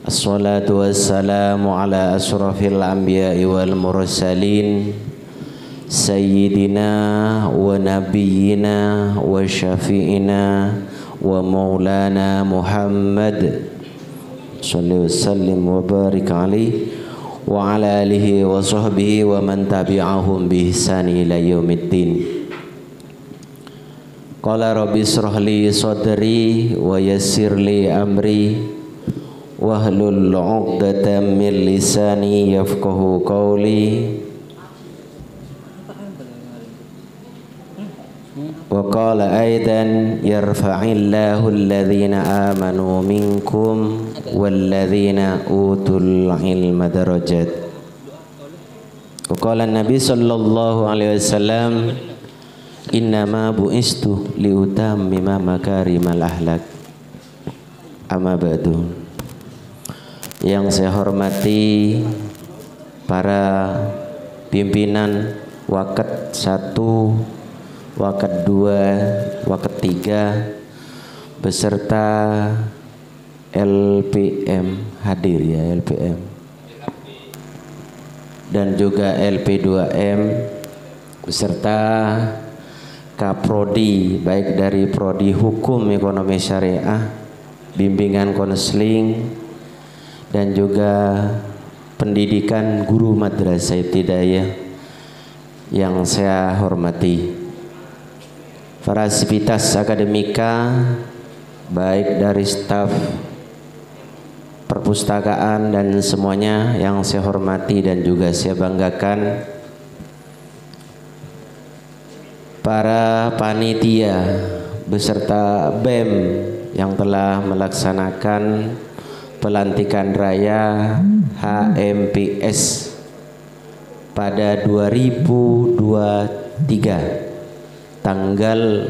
Assalatu wassalamu ala asrafil anbiya'i wal mursalin, Sayyidina wa nabiyyina wa syafi'ina wa maulana Muhammad sallallahu sallim wa barik alaihi wa ala alihi wa sahbihi wa man tabi'ahum bi ihsani ila yaumiddin. Qala rabbi israh li sadri wa yassir li amri wahlul 'uqdatam min lisani yafqahu qawli. Wa qala aidan yarfa'illahu alladhina amanu minkum walladzina utul ilma darajat. Wa qala Nabi sallallahu alaihi wasallam innama bu'istu liutammima makarimal akhlak. Amma ba'du. Yang saya hormati para pimpinan Waket 1, Waket 2, Waket 3 beserta LPM hadir ya, LPM dan juga LP2M beserta Kaprodi baik dari Prodi Hukum Ekonomi Syariah, bimbingan konseling dan juga pendidikan guru madrasah ibtidaiyah yang saya hormati. Para sivitas akademika baik dari staf perpustakaan dan semuanya yang saya hormati dan juga saya banggakan. Para panitia beserta BEM yang telah melaksanakan pelantikan raya HMPS pada 2023 tanggal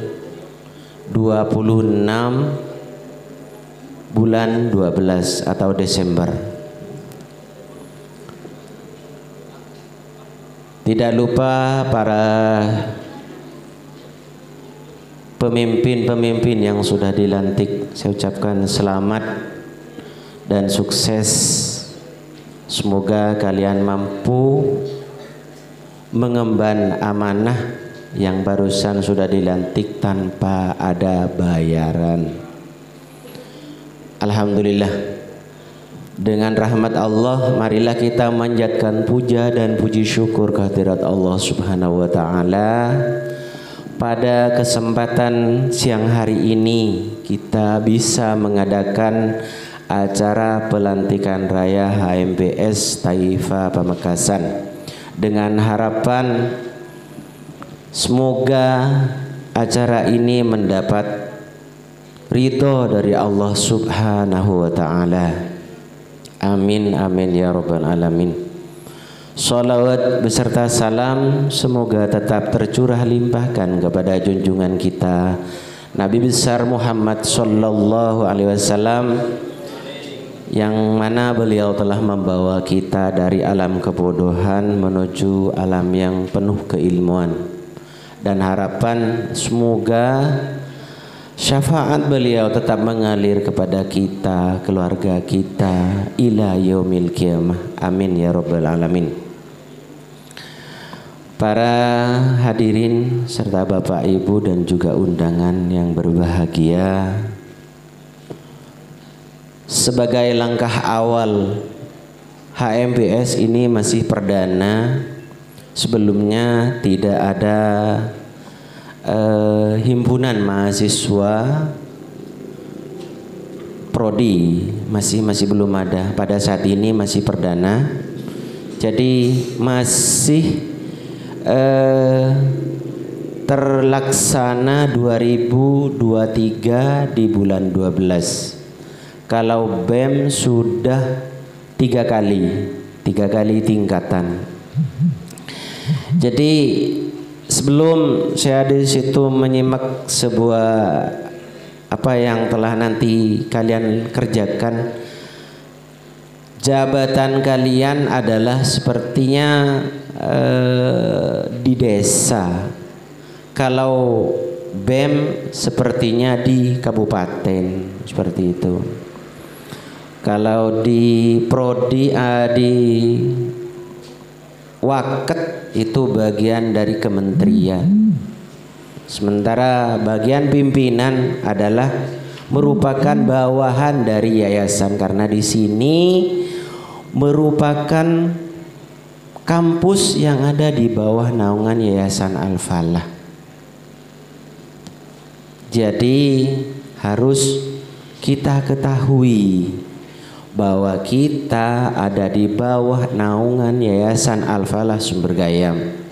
26 bulan 12 atau Desember. Tidak lupa para pemimpin-pemimpin yang sudah dilantik, saya ucapkan selamat dan sukses. Semoga kalian mampu mengemban amanah yang barusan sudah dilantik tanpa ada bayaran. Alhamdulillah, dengan rahmat Allah marilah kita manjatkan puja dan puji syukur kehadirat Allah Subhanahu wa taala. Pada kesempatan siang hari ini kita bisa mengadakan acara pelantikan raya HMPS Taifah Pamekasan dengan harapan semoga acara ini mendapat ridho dari Allah Subhanahu wa taala. Amin amin ya rabbal alamin. Salawat beserta salam semoga tetap tercurah limpahkan kepada junjungan kita Nabi besar Muhammad sallallahu alaihi wasallam, yang mana beliau telah membawa kita dari alam kebodohan menuju alam yang penuh keilmuan. Dan harapan semoga syafaat beliau tetap mengalir kepada kita, keluarga kita ila yaumil qiyamah. Amin ya rabbal alamin. Para hadirin serta Bapak Ibu dan juga undangan yang berbahagia, sebagai langkah awal HMPS ini masih perdana. Sebelumnya tidak ada himpunan mahasiswa prodi, masih belum ada. Pada saat ini masih perdana. Jadi masih terlaksana 2023 di bulan 12. Kalau BEM sudah 3 kali tingkatan. Jadi sebelum saya di situ menyimak sebuah apa yang telah nanti kalian kerjakan, jabatan kalian adalah sepertinya di desa. Kalau BEM sepertinya di kabupaten, seperti itu. Kalau di prodi di waket itu bagian dari kementerian. Sementara bagian pimpinan adalah merupakan bawahan dari yayasan, karena di sini merupakan kampus yang ada di bawah naungan Yayasan Al-Falah. Jadi harus kita ketahui bahwa kita ada di bawah naungan Yayasan Al-Falah Sumbergayam.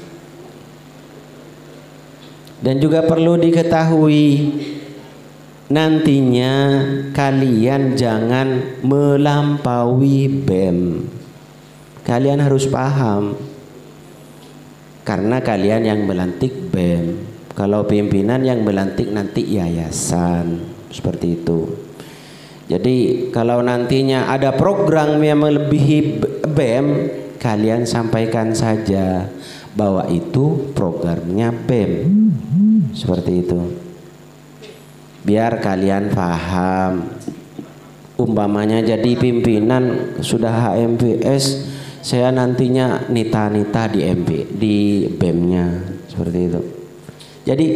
Dan juga perlu diketahui, nantinya kalian jangan melampaui BEM. Kalian harus paham, karena kalian yang melantik BEM. Kalau pimpinan yang melantik nanti yayasan, seperti itu. Jadi kalau nantinya ada program yang melebihi BEM, kalian sampaikan saja bahwa itu programnya BEM, seperti itu. Biar kalian paham. Umpamanya jadi pimpinan sudah HMPS, saya nantinya nita-nita di BEM-nya, seperti itu. Jadi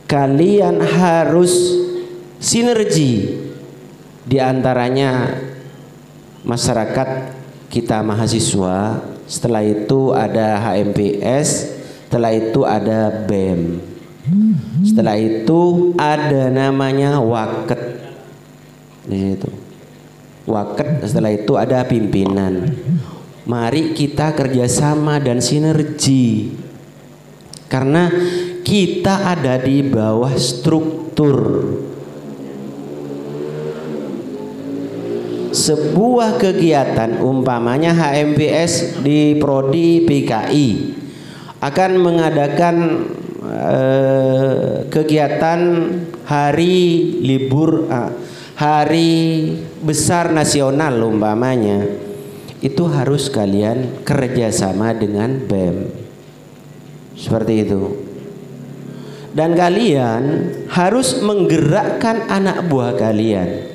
kalian harus sinergi, di antaranya masyarakat kita mahasiswa, setelah itu ada HMPS, setelah itu ada BEM, setelah itu ada namanya waket di situ. Waket, setelah itu ada pimpinan. Mari kita kerjasama dan sinergi, karena kita ada di bawah struktur sebuah kegiatan. Umpamanya HMPS di Prodi PKI akan mengadakan kegiatan hari libur, hari besar nasional umpamanya, itu harus kalian kerjasama dengan BEM, seperti itu. Dan kalian harus menggerakkan anak buah kalian.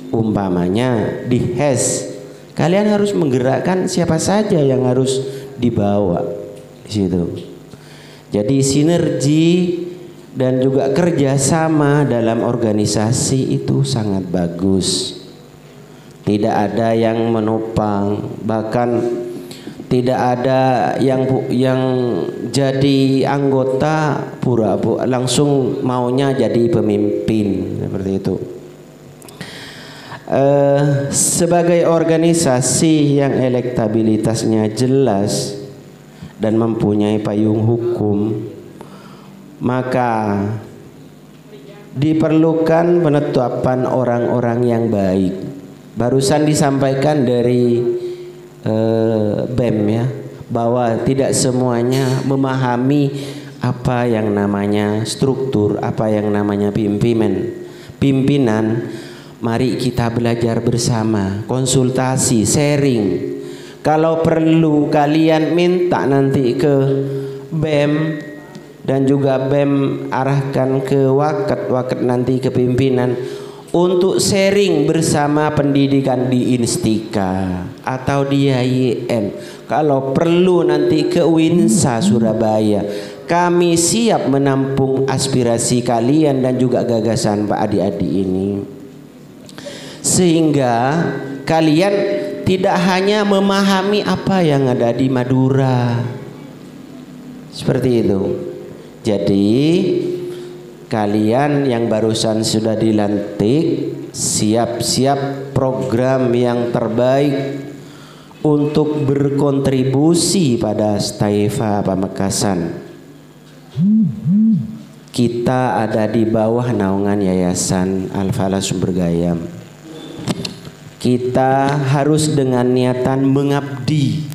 Umpamanya di HES, kalian harus menggerakkan siapa saja yang harus dibawa di situ. Jadi sinergi dan juga kerjasama dalam organisasi itu sangat bagus. Tidak ada yang menopang, bahkan tidak ada yang jadi anggota pura-pura langsung maunya jadi pemimpin, seperti itu. Sebagai organisasi yang elektabilitasnya jelas dan mempunyai payung hukum, maka diperlukan penetapan orang-orang yang baik. Barusan disampaikan dari BEM ya, bahwa tidak semuanya memahami apa yang namanya struktur, apa yang namanya pimpinan. Mari kita belajar bersama, konsultasi, sharing. Kalau perlu kalian minta nanti ke BEM, dan juga BEM arahkan ke waket nanti ke pimpinan untuk sharing bersama pendidikan di Instika atau di YIN. Kalau perlu nanti ke Winsa Surabaya, kami siap menampung aspirasi kalian dan juga gagasan Pak adik-adik ini, sehingga kalian tidak hanya memahami apa yang ada di Madura, seperti itu. Jadi kalian yang barusan sudah dilantik, siap-siap program yang terbaik untuk berkontribusi pada Staifa Pamekasan. Kita ada di bawah naungan Yayasan Al-Falah Sumbergayam. Kita harus dengan niatan mengabdi.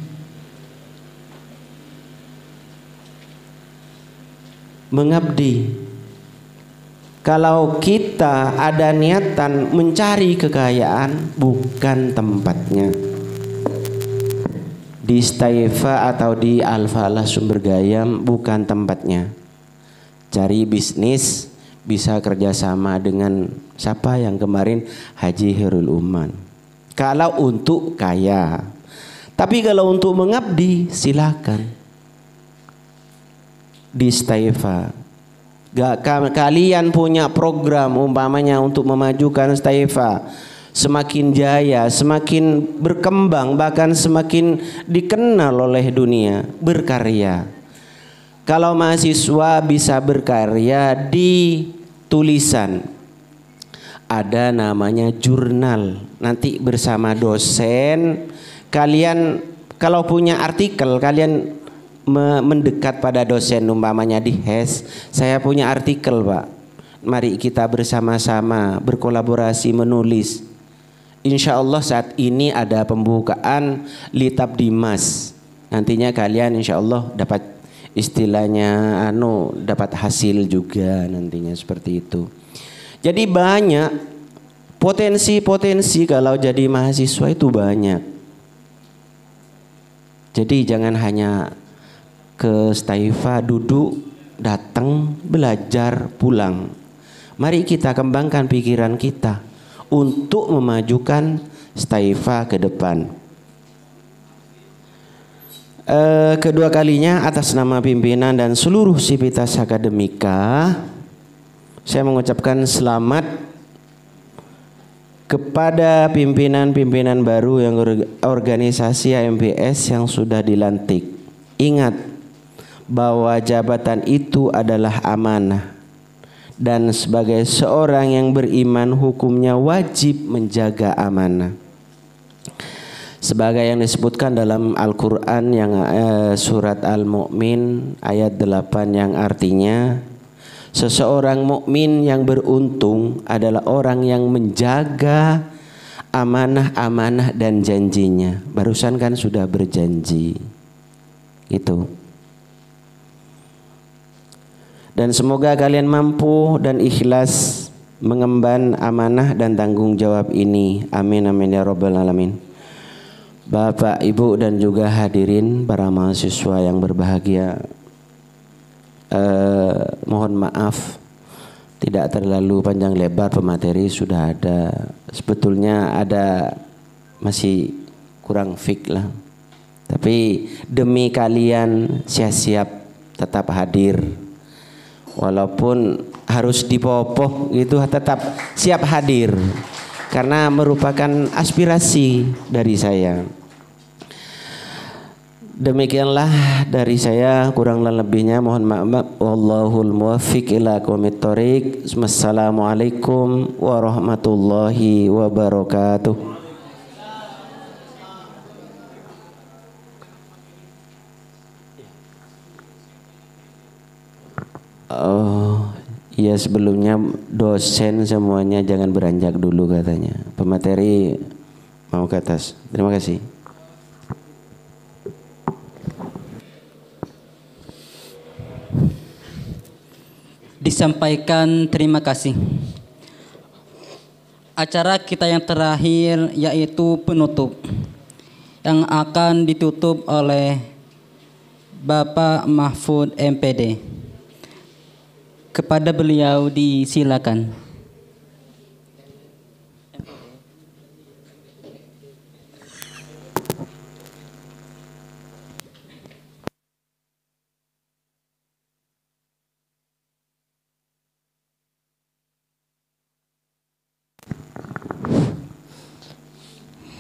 Kalau kita ada niatan mencari kekayaan, bukan tempatnya. Di Staifa atau di Al-Falah Sumber Gayam bukan tempatnya. Cari bisnis, bisa kerjasama dengan siapa yang kemarin Haji Khairul Umman. Kalau untuk kaya, tapi kalau untuk mengabdi silakan di Staifa. Kalian punya program umpamanya untuk memajukan Staifa semakin jaya, semakin berkembang, bahkan semakin dikenal oleh dunia, berkarya. Kalau mahasiswa bisa berkarya di tulisan, ada namanya jurnal. Nanti bersama dosen, kalian kalau punya artikel, kalian mendekat pada dosen, umpamanya di HES, saya punya artikel Pak, mari kita bersama-sama berkolaborasi menulis. Insya Allah saat ini ada pembukaan Litab Dimas. Nantinya kalian insya Allah dapat istilahnya dapat hasil juga nantinya seperti itu. Jadi banyak potensi-potensi kalau jadi mahasiswa itu banyak. Jadi jangan hanya ke Staifa duduk, datang, belajar, pulang. Mari kita kembangkan pikiran kita untuk memajukan Staifa ke depan. Kedua kalinya atas nama pimpinan dan seluruh sivitas akademika, saya mengucapkan selamat kepada pimpinan-pimpinan baru yang organisasi AMBS yang sudah dilantik. Ingat bahwa jabatan itu adalah amanah, dan sebagai seorang yang beriman hukumnya wajib menjaga amanah. Sebagai yang disebutkan dalam Al-Quran yang surat Al-Mu'min ayat 8 yang artinya seseorang mukmin yang beruntung adalah orang yang menjaga amanah-amanah dan janjinya. Barusan kan sudah berjanji itu. Dan semoga kalian mampu dan ikhlas mengemban amanah dan tanggung jawab ini. Amin amin ya rabbal alamin. Bapak, Ibu dan juga hadirin para mahasiswa yang berbahagia, mohon maaf tidak terlalu panjang lebar pemateri sudah ada. Sebetulnya ada masih kurang fik lah. Tapi demi kalian saya siap tetap hadir. Walaupun harus dipopoh gitu, tetap siap hadir karena merupakan aspirasi dari saya. Demikianlah dari saya, kurang lebihnya mohon maaf. Wallahul muwaffiq ila aqwamit thoriq. Wassalamualaikum warahmatullahi wabarakatuh. Oh iya, sebelumnya dosen semuanya jangan beranjak dulu katanya. Pemateri mau ke atas. Terima kasih. Disampaikan terima kasih. Acara kita yang terakhir yaitu penutup yang akan ditutup oleh Bapak Mahfud MPD. Kepada beliau disilakan.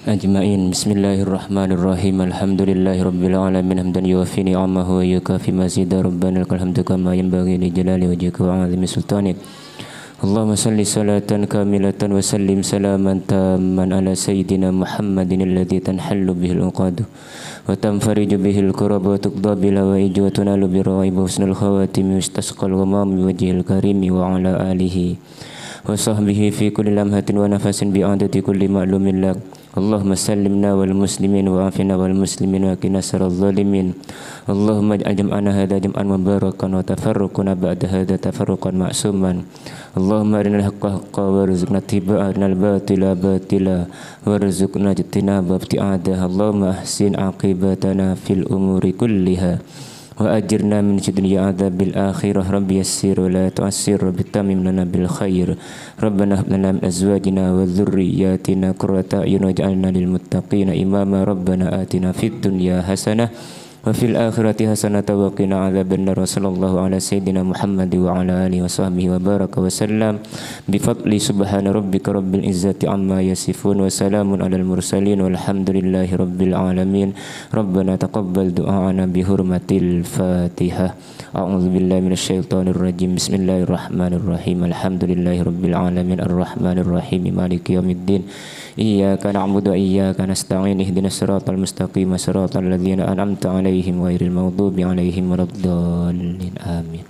Ajma'in. Bismillahirrahmanirrahim. Alhamdulillahi rabbil alamin hamdan yuwaffi ni'amahu wa yukafi mazida rabbana lakal hamdu kama yanbaghi li jalali wajhika wa 'azimi sultanik. Allahumma salli salatan kamilatan wa sallim salaman tamman ala sayyidina Muhammadin alladhi tanhallu bihil uqadu wa tanfariju bihil kurab wa tuqda bil hawaij wa tunalu bi rawaib husnul khawatim wa istasqal ghamam bi wajhil karimi wa ala alihi وصحبه في كل لمحة ونفس بعدد كل معلوم لك اللهم سلمنا والمسلمين وعافنا والمسلمين وقنا شر الظالمين اللهم اجعل جمعنا هذا جمعا مباركا وتفرقنا بعد هذا تفرقا معصوما اللهم أرنا الحق حقا وارزقنا اتباعه أرنا الباطل باطلا وارزقنا اجتناب ابتعاده اللهم أحسن عاقبتنا في الأمور كلها وأجرنا من شر عذاب الآخرة رب يسر ولا تعسر رب تمم لنا بالخير ربنا هب لنا من أزواجنا وذرياتنا قرة أعين واجعلنا للمتقين إماما ربنا آتنا في الدنيا حسنة وفي الآخرة حسنة وقنا عذاب النار وصلى الله على سيدنا محمد وعلى آله وصحبه وبارك وسلم بفضل سبحان ربك رب العزة عما يصفون وسلام على المرسلين والحمد لله رب العالمين ربنا تقبل دعاءنا بحرمة الفاتحة أعوذ بالله من الشيطان الرجيم بسم الله الرحمن الرحيم الحمد لله رب العالمين الرحمن الرحيم مالك يوم الدين إياك نعبد وإياك نستعين اهدنا الصراط المستقيم صراط الذين أنعمت عليهم غير المغضوب عليهم ولا الضالين آمين.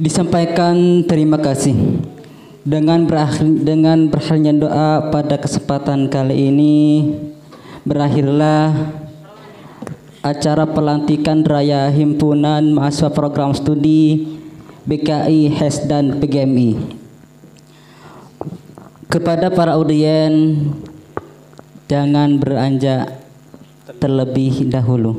Disampaikan terima kasih. Dengan berakhirnya doa pada kesempatan kali ini berakhirlah acara pelantikan Raya Himpunan Mahasiswa Program Studi BKI, HES dan PGMI. Kepada para audien, jangan beranjak terlebih dahulu.